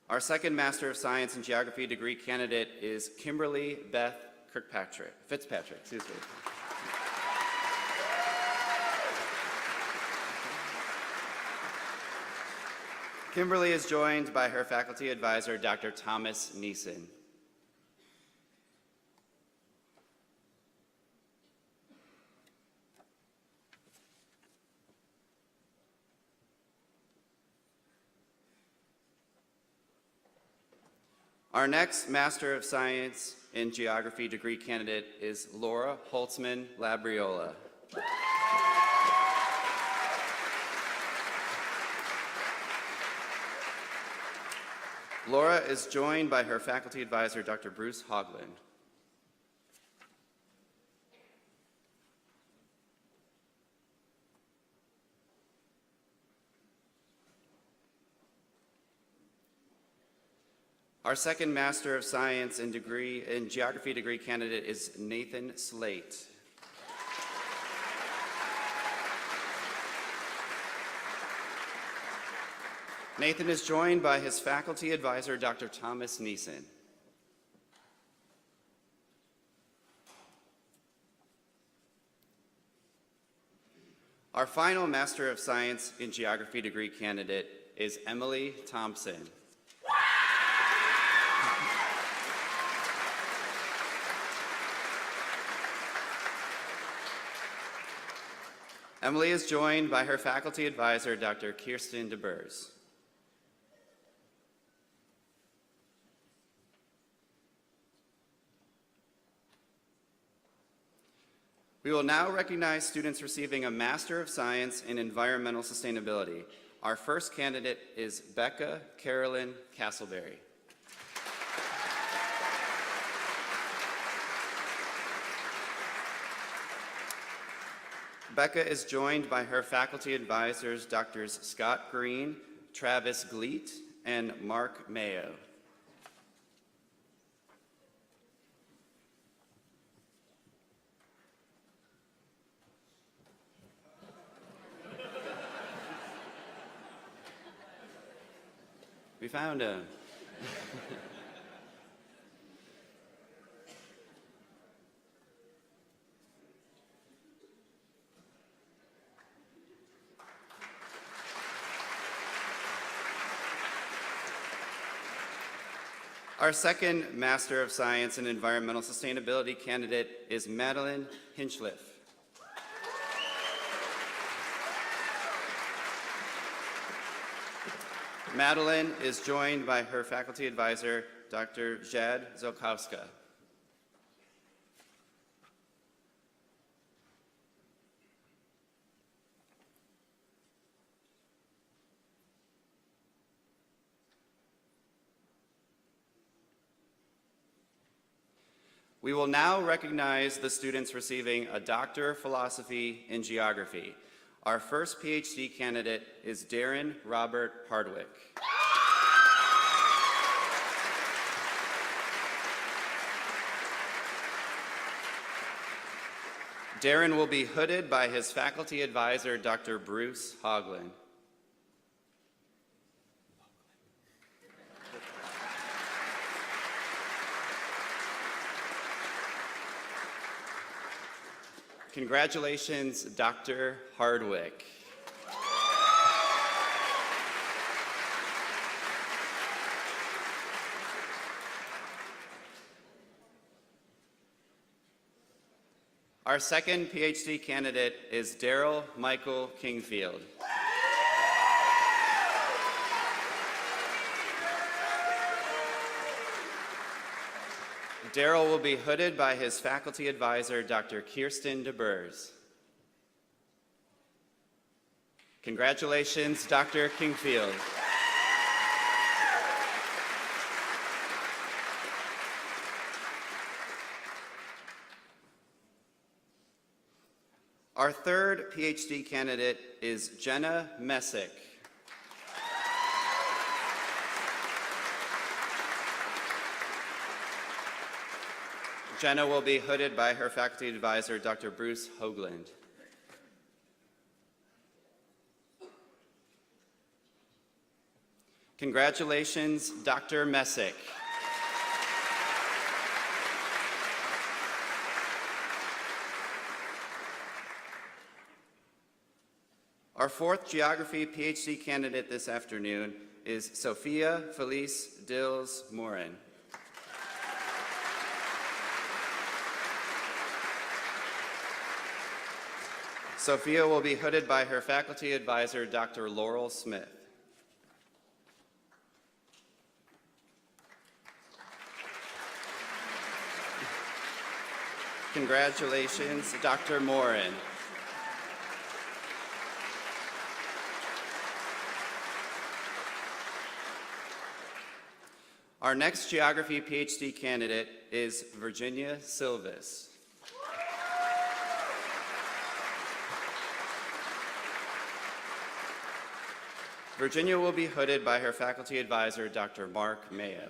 Our second Master of Science in Geography degree candidate is Kimberly Beth Fitzpatrick, excuse me. Kimberly is joined by her faculty advisor, Dr. Thomas Neeson. Our next Master of Science in Geography degree candidate is Laura Holtzman Labriola. Laura is joined by her faculty advisor, Dr. Bruce Hogland. Our second Master of Science in Geography degree candidate is Nathan Slate. Nathan is joined by his faculty advisor, Dr. Thomas Neeson. Our final Master of Science in Geography degree candidate is Emily Thompson. Emily is joined by her faculty advisor, Dr. Kirsten DeBurs. We will now recognize students receiving a Master of Science in Environmental Sustainability. Our first candidate is Becca Carolyn Castleberry. Becca is joined by her faculty advisors, Drs. Scott Green, Travis Gleet, and Mark Mayo. We found him. Our second Master of Science in Environmental Sustainability candidate is Madeline Hinchliff. Madeline is joined by her faculty advisor, Dr. Jad Zolkowska. We will now recognize the students receiving a Doctor of Philosophy in Geography. Our first PhD candidate is Darren Robert Hardwick. Darren will be hooded by his faculty advisor, Dr. Bruce Hoagland. Congratulations, Dr. Hardwick. Our second PhD candidate is Daryl Michael Kingfield. Daryl will be hooded by his faculty advisor, Dr. Kirsten DeBurs. Congratulations, Dr. Kingfield. Our third PhD candidate is Jenna Messick. Jenna will be hooded by her faculty advisor, Dr. Bruce Hoagland. Congratulations, Dr. Messick. Our fourth geography PhD candidate this afternoon is Sophia Felice Dills Morin. Sophia will be hooded by her faculty advisor, Dr. Laurel Smith. Congratulations, Dr. Morin. Our next geography PhD candidate is Virginia Silvis. Virginia will be hooded by her faculty advisor, Dr. Mark Mayo.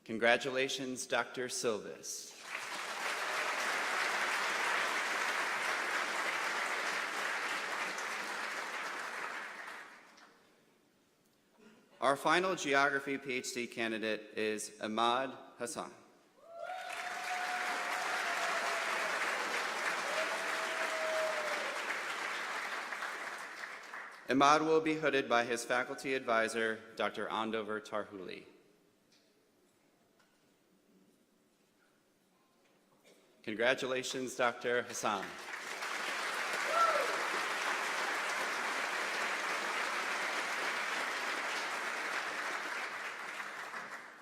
Congratulations, Dr. Silvis. Our final geography PhD candidate is Ahmad Hassan. Ahmad will be hooded by his faculty advisor, Dr. Andover Tarhuli. Congratulations, Dr. Hassan.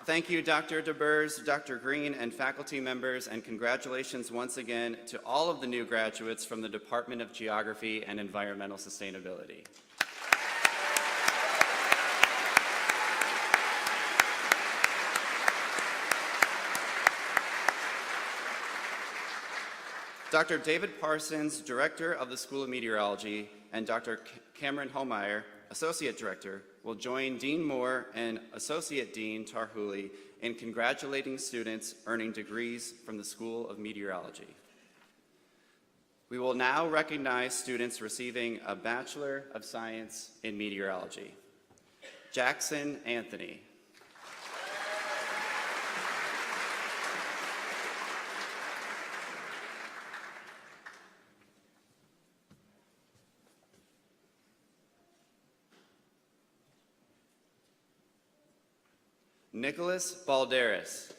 Thank you, Dr. DeBurs, Dr. Green, and faculty members, and congratulations once again to all of the new graduates from the Department of Geography and Environmental Sustainability. Dr. David Parsons, Director of the School of Meteorology, and Dr. Cameron Holmeyer, Associate Director, will join Dean Moore and Associate Dean Tarhuli in congratulating students earning degrees from the School of Meteorology. We will now recognize students receiving a Bachelor of Science in Meteorology. Jackson Anthony. Nicholas Balderas.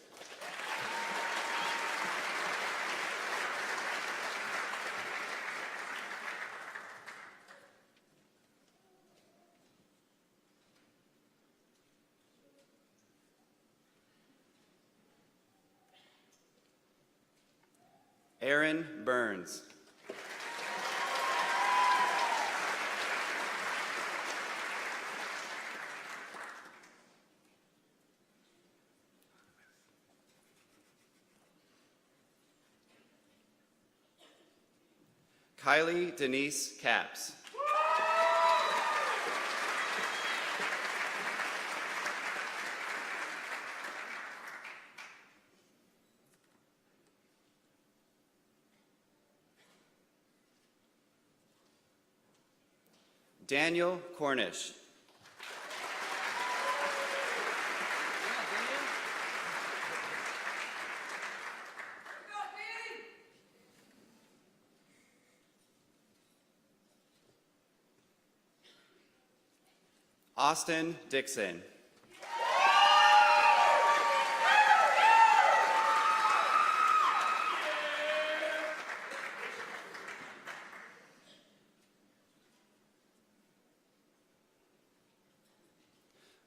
Aaron Burns. Kylie Denise Capps. Daniel Cornish. Austin Dixon.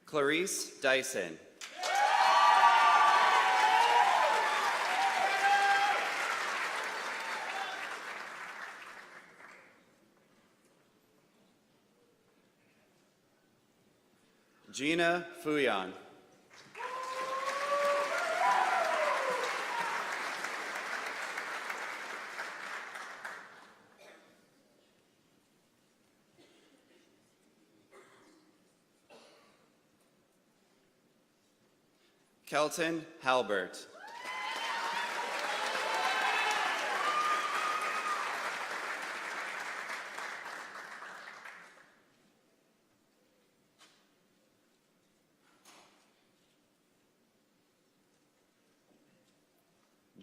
Clarice Dyson. Gina Fuyan. Kelton Halbert.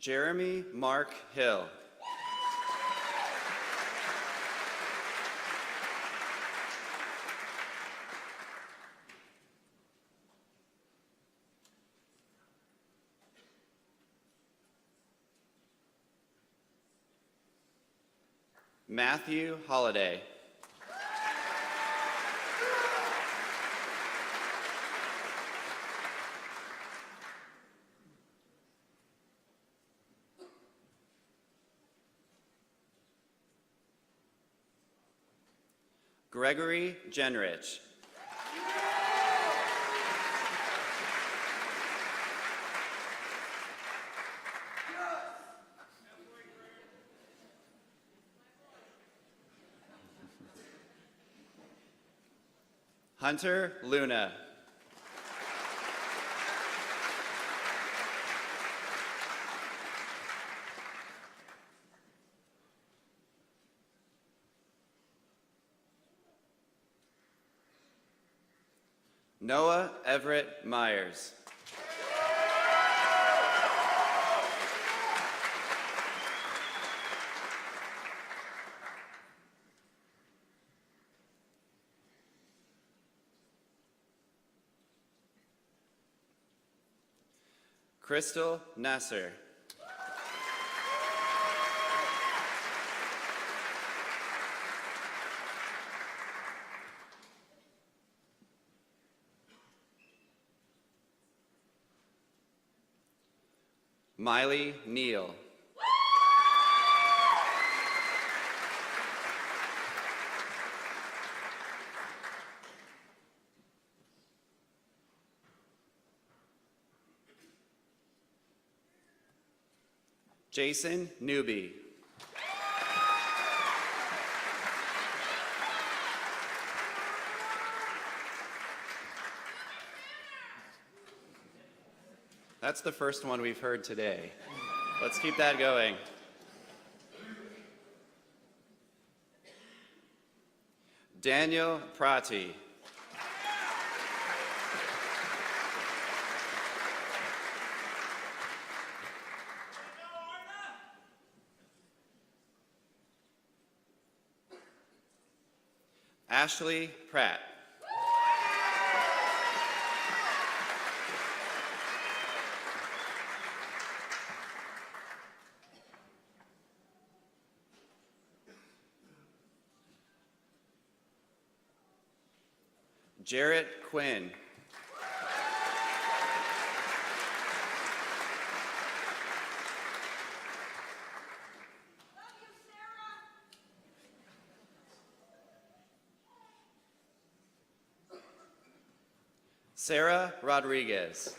Jeremy Mark Hill. Matthew Holliday. Gregory Genrich. Hunter Luna. Noah Everett Myers. Crystal Nasser. Miley Neal. Jason Newby. That's the first one we've heard today. Let's keep that going. Daniel Prati. Ashley Pratt. Jarrett Quinn. Sarah Rodriguez.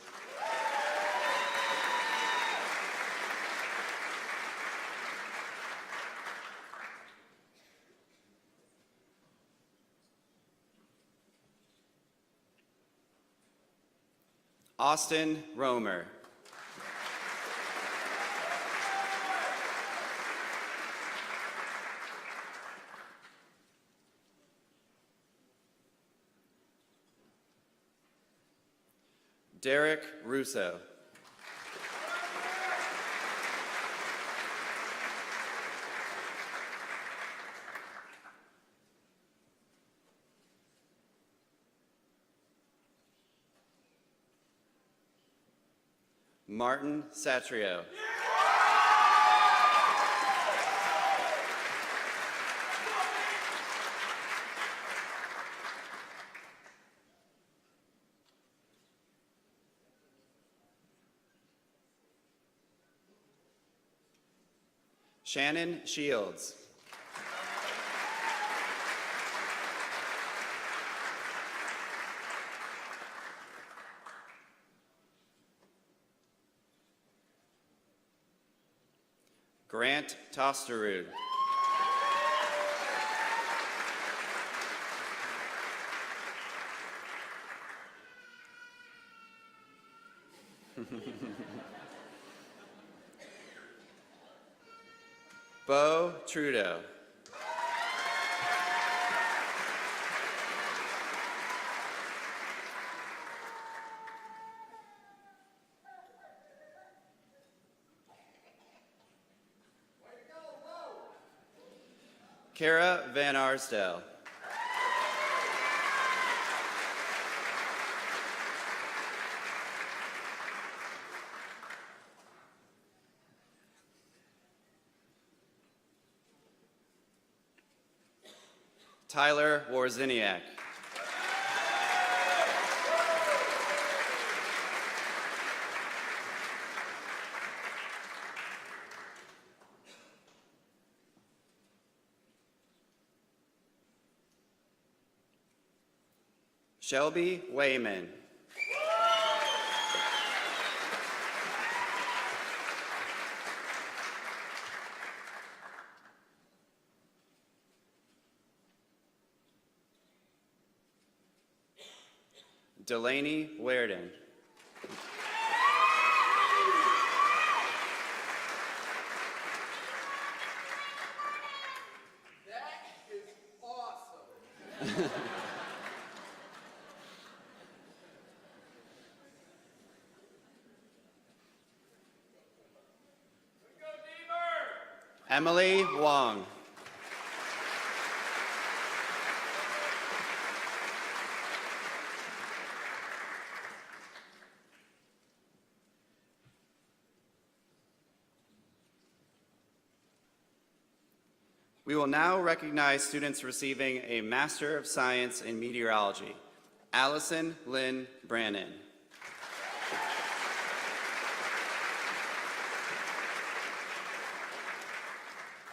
Austin Romer. Derek Russo. Martin Satrio. Shannon Shields. Grant Tosterud. Bo Trudeau. Kara Van Arsdale. Tyler Warziniak. Shelby Wayman. Delaney Weirden. That is awesome. Emily Wong. We will now recognize students receiving a Master of Science in Meteorology. Allison Lynn Brannon.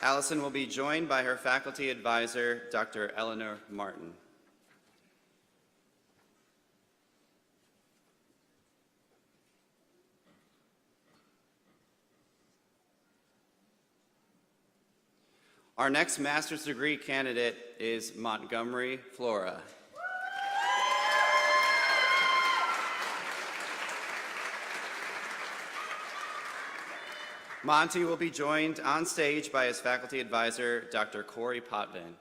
Allison will be joined by her faculty advisor, Dr. Eleanor Martin. Our next master's degree candidate is Montgomery Flora. Monty will be joined on stage by his faculty advisor, Dr. Corey Potvin.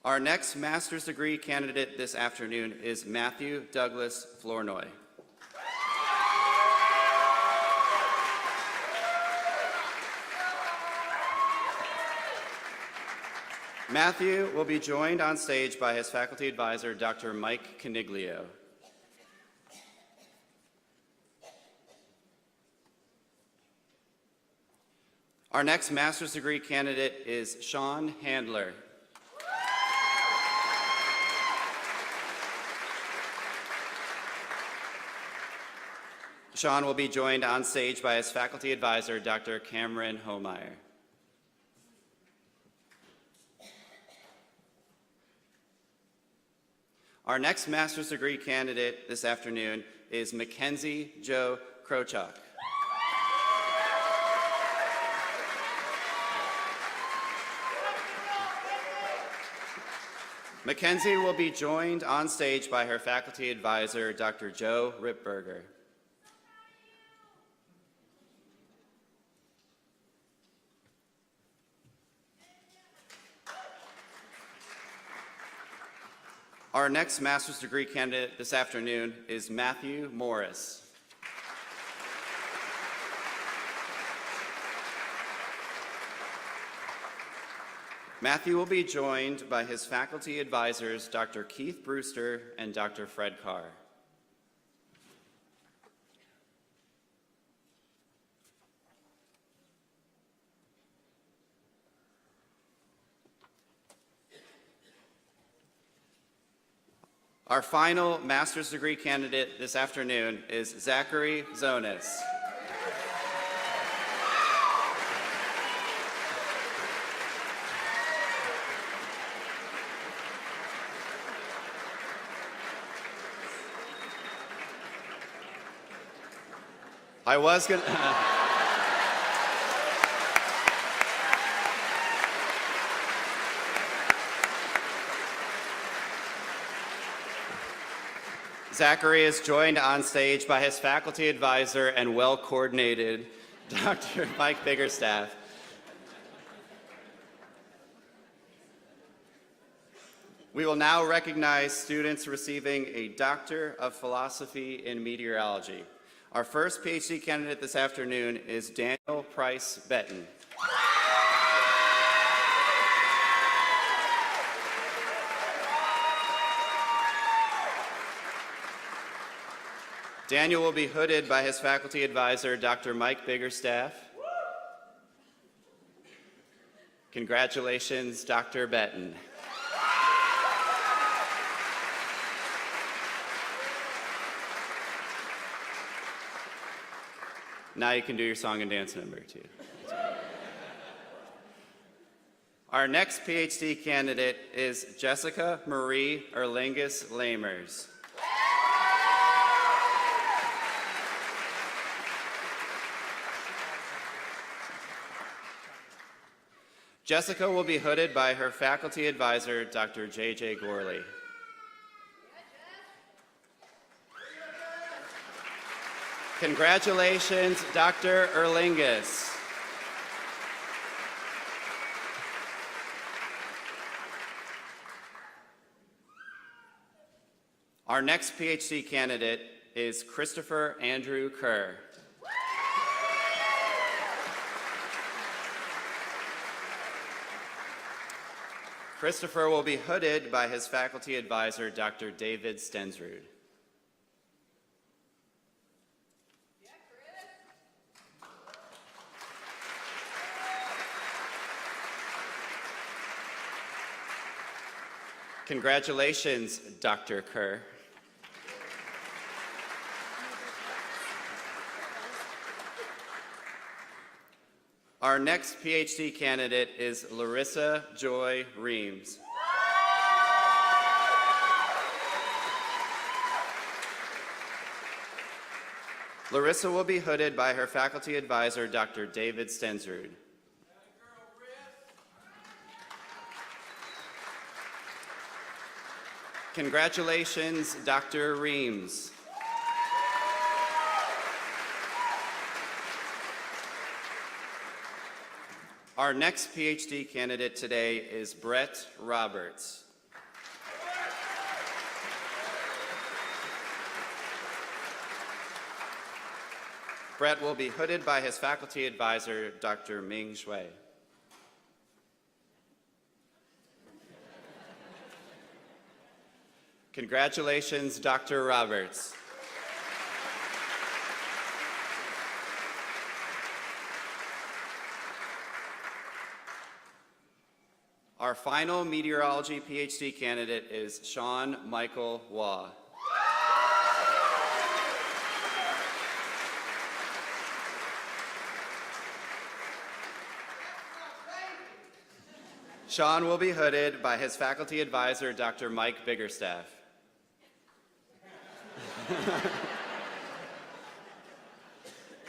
Our next master's degree candidate this afternoon is Matthew Douglas Flournoy. Matthew will be joined on stage by his faculty advisor, Dr. Mike Caniglio. Our next master's degree candidate is Sean Handler. Sean will be joined on stage by his faculty advisor, Dr. Cameron Homeyer. Our next master's degree candidate this afternoon is Mackenzie Jo Krochuk. Mackenzie will be joined on stage by her faculty advisor, Dr. Joe Ripberger. Our next master's degree candidate this afternoon is Matthew Morris. Matthew will be joined by his faculty advisors, Dr. Keith Brewster and Dr. Fred Carr. Our final master's degree candidate this afternoon is Zachary Zonis. I was going to... Zachary is joined on stage by his faculty advisor and well-coordinated Dr. Mike Biggerstaff. We will now recognize students receiving a Doctor of Philosophy in Meteorology. Our first PhD candidate this afternoon is Daniel Price Benton. Daniel will be hooded by his faculty advisor, Dr. Mike Biggerstaff. Congratulations, Dr. Benton. Now you can do your song and dance number too. Our next PhD candidate is Jessica Marie Erlingus Lamers. Jessica will be hooded by her faculty advisor, Dr. J.J. Gorley. Congratulations, Dr. Erlingus. Our next PhD candidate is Christopher Andrew Kerr. Christopher will be hooded by his faculty advisor, Dr. David Stensrud. Congratulations, Dr. Kerr. Our next PhD candidate is Larissa Joy Reams. Larissa will be hooded by her faculty advisor, Dr. David Stensrud. Congratulations, Dr. Reams. Our next PhD candidate today is Brett Roberts. Brett will be hooded by his faculty advisor, Dr. Ming Shui. Congratulations, Dr. Roberts. Our final meteorology PhD candidate is Sean Michael Waugh. Sean will be hooded by his faculty advisor, Dr. Mike Biggerstaff.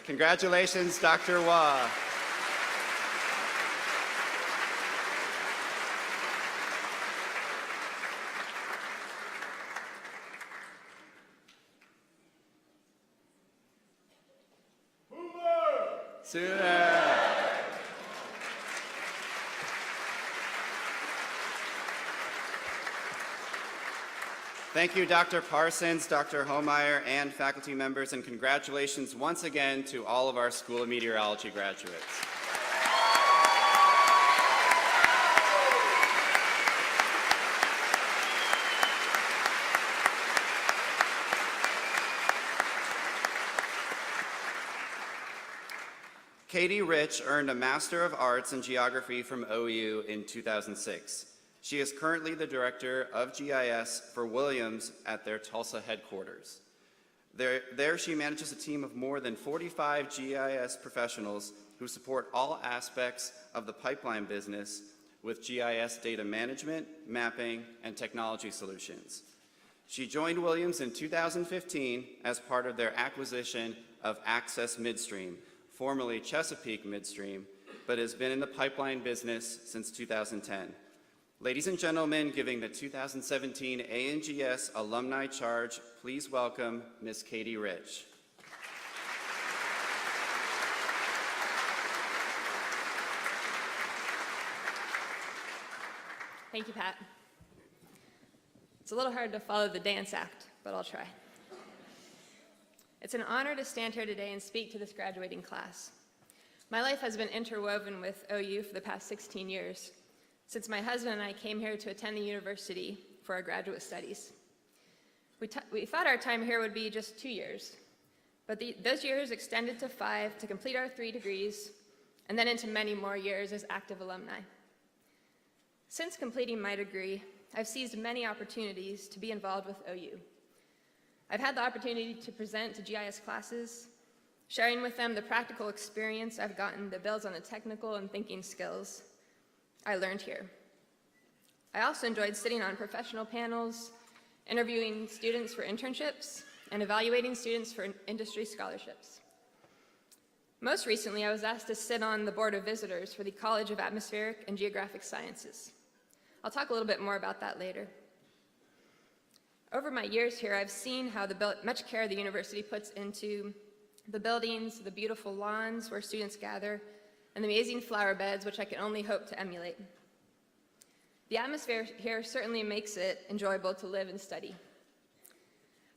Congratulations, Dr. Waugh. Suda. Thank you, Dr. Parsons, Dr. Homeyer, and faculty members, and congratulations once again to all of our School of Meteorology graduates. Katie Rich earned a Master of Arts in Geography from OU in 2006. She is currently the Director of GIS for Williams at their Tulsa headquarters. There she manages a team of more than 45 GIS professionals who support all aspects of the pipeline business with GIS data management, mapping, and technology solutions. She joined Williams in 2015 as part of their acquisition of Access Midstream, formerly Chesapeake Midstream, but has been in the pipeline business since 2010. Ladies and gentlemen, giving the 2017 ANGS Alumni Charge, please welcome Ms. Katie Rich. Thank you, Pat. It's a little hard to follow the dance act, but I'll try. It's an honor to stand here today and speak to this graduating class. My life has been interwoven with OU for the past 16 years, since my husband and I came here to attend the university for our graduate studies. We thought our time here would be just 2 years, but those years extended to 5 to complete our 3 degrees, and then into many more years as active alumni. Since completing my degree, I've seized many opportunities to be involved with OU. I've had the opportunity to present to GIS classes, sharing with them the practical experience I've gotten that builds on the technical and thinking skills I learned here. I also enjoyed sitting on professional panels, interviewing students for internships, and evaluating students for industry scholarships. Most recently, I was asked to sit on the Board of Visitors for the College of Atmospheric and Geographic Sciences. I'll talk a little bit more about that later. Over my years here, I've seen how much care the university puts into the buildings, the beautiful lawns where students gather, and the amazing flower beds, which I can only hope to emulate. The atmosphere here certainly makes it enjoyable to live and study.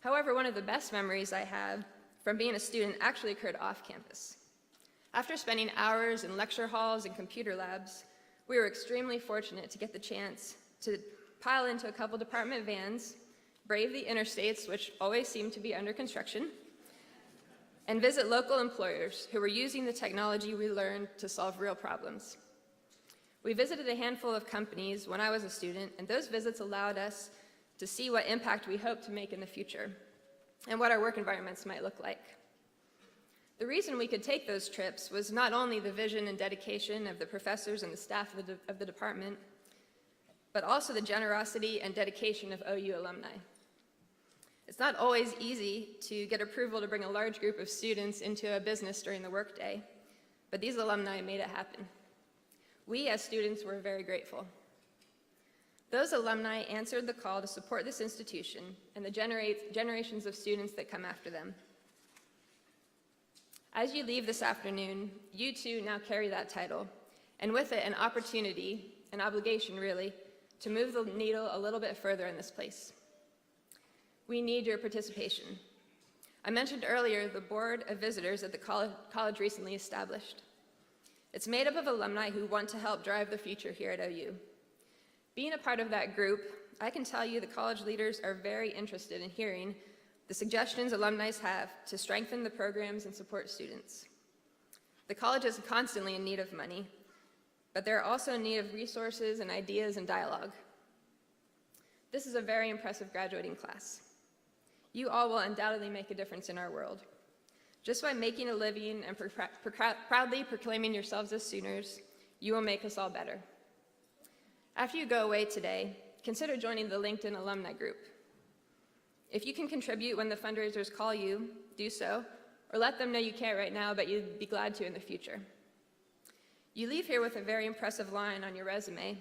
However, one of the best memories I have from being a student actually occurred off campus. After spending hours in lecture halls and computer labs, we were extremely fortunate to get the chance to pile into a couple department vans, brave the interstates, which always seem to be under construction, and visit local employers who were using the technology we learned to solve real problems. We visited a handful of companies when I was a student, and those visits allowed us to see what impact we hope to make in the future and what our work environments might look like. The reason we could take those trips was not only the vision and dedication of the professors and the staff of the department, but also the generosity and dedication of OU alumni. It's not always easy to get approval to bring a large group of students into a business during the workday, but these alumni made it happen. We as students were very grateful. Those alumni answered the call to support this institution and the generations of students that come after them. As you leave this afternoon, you too now carry that title, and with it an opportunity, an obligation really, to move the needle a little bit further in this place. We need your participation. I mentioned earlier the Board of Visitors that the college recently established. It's made up of alumni who want to help drive the future here at OU. Being a part of that group, I can tell you the college leaders are very interested in hearing the suggestions alumni have to strengthen the programs and support students. The college is constantly in need of money, but they're also in need of resources and ideas and dialogue. This is a very impressive graduating class. You all will undoubtedly make a difference in our world. Just by making a living and proudly proclaiming yourselves as Sooners, you will make us all better. After you go away today, consider joining the LinkedIn alumni group. If you can contribute when the fundraisers call you, do so, or let them know you can't right now, but you'd be glad to in the future. You leave here with a very impressive line on your resume,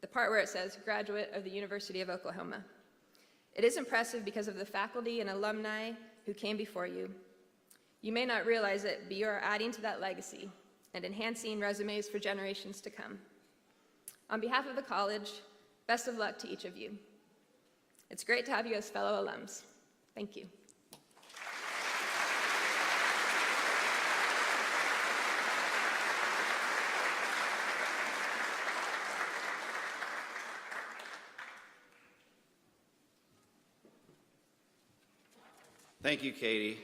the part where it says, graduate of the University of Oklahoma. It is impressive because of the faculty and alumni who came before you. You may not realize it, but you are adding to that legacy and enhancing resumes for generations to come. On behalf of the college, best of luck to each of you. It's great to have you as fellow alums. Thank you. Thank you, Katie.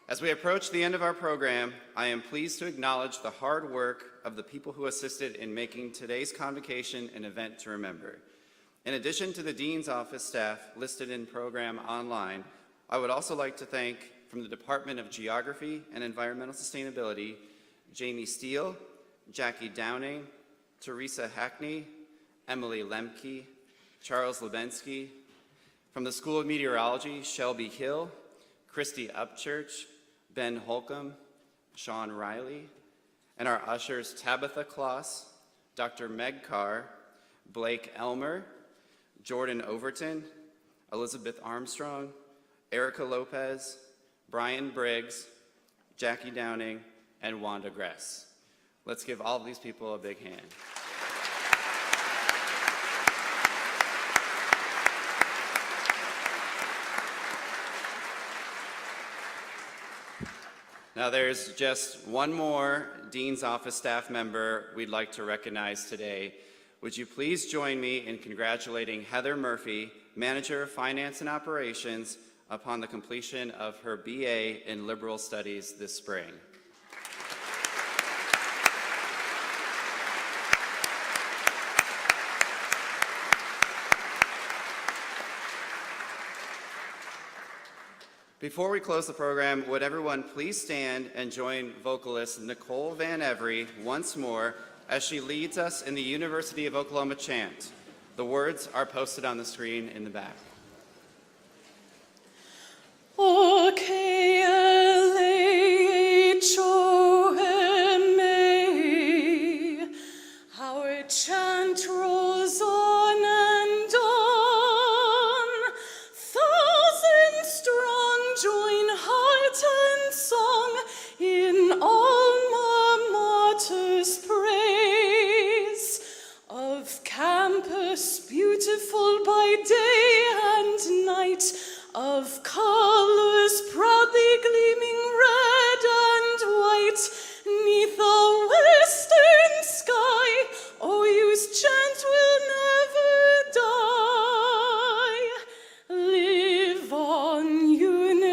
As we approach the end of our program, I am pleased to acknowledge the hard work of the people who assisted in making today's convocation an event to remember. In addition to the Dean's Office staff listed in program online, I would also like to thank, from the Department of Geography and Environmental Sustainability, Jamie Steele, Jackie Downing, Teresa Hackney, Emily Lemke, Charles Lubensky, from the School of Meteorology, Shelby Hill, Christy Upchurch, Ben Holcomb, Sean Riley, and our ushers Tabitha Kloss, Dr. Meg Carr, Blake Elmer, Jordan Overton, Elizabeth Armstrong, Erica Lopez, Brian Briggs, Jackie Downing, and Wanda Gress. Let's give all of these people a big hand. Now there's just one more Dean's Office staff member we'd like to recognize today. Would you please join me in congratulating Heather Murphy, Manager of Finance and Operations, upon the completion of her BA in Liberal Studies this spring. Before we close the program, would everyone please stand and join vocalist Nicole Van Every once more as she leads us in the University of Oklahoma chant. The words are posted on the screen in the back. O-K-L-A-H-O-M-A, our chant rolls on and on. Thousand strong join heart and song in alma mater's praise of campus beautiful by day and night, of colors proudly gleaming red and white, 'neath a western sky, OU's chant will never die. Live on, University.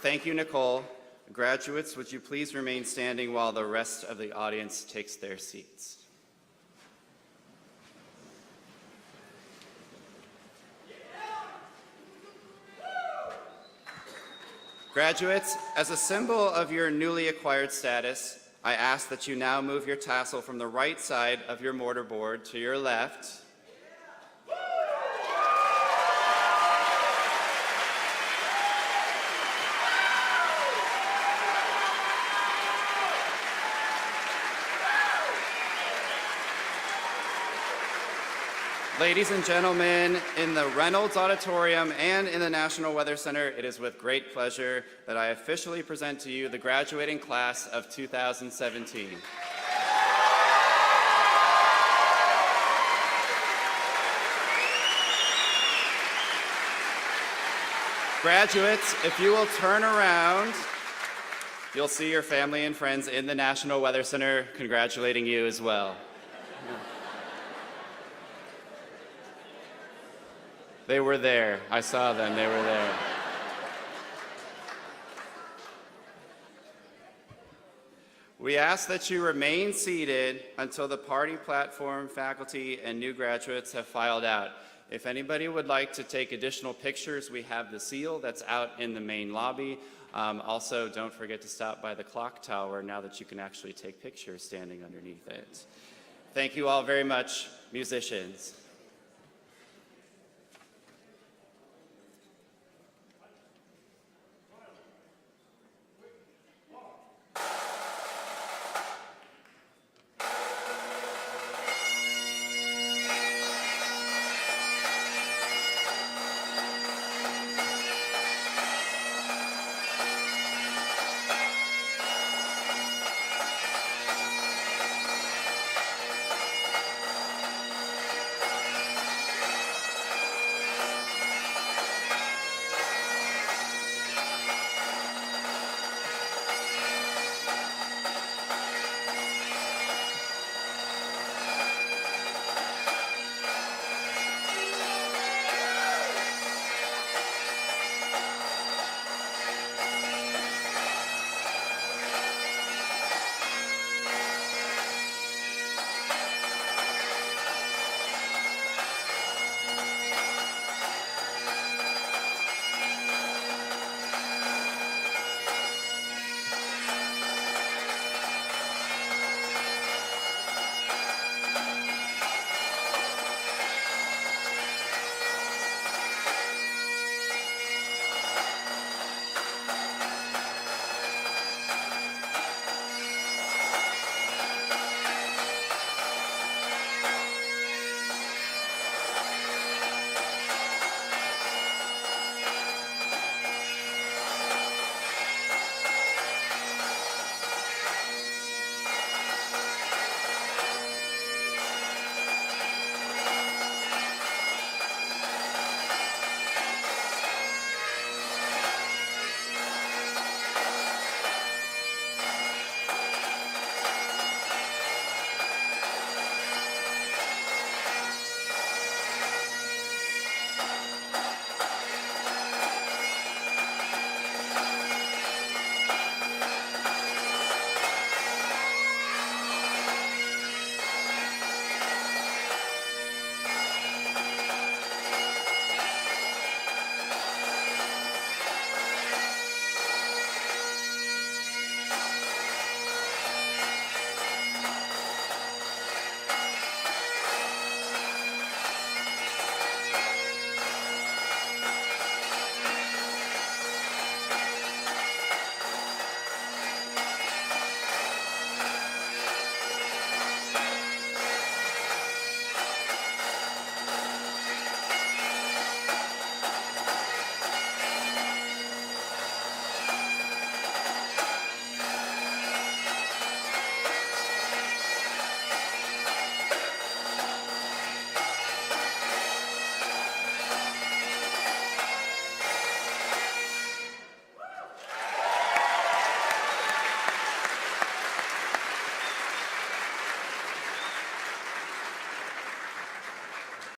Thank you, Nicole. Graduates, would you please remain standing while the rest of the audience takes their seats? Graduates, as a symbol of your newly acquired status, I ask that you now move your tassel from the right side of your mortarboard to your left. Ladies and gentlemen, in the Reynolds Auditorium and in the National Weather Center, it is with great pleasure that I officially present to you the graduating class of 2017. Graduates, if you will turn around, you'll see your family and friends in the National Weather Center congratulating you as well. They were there. I saw them. They were there. We ask that you remain seated until the party platform, faculty, and new graduates have filed out. If anybody would like to take additional pictures, we have the seal that's out in the main lobby. Also, don't forget to stop by the clock tower now that you can actually take pictures standing underneath it. Thank you all very much, musicians.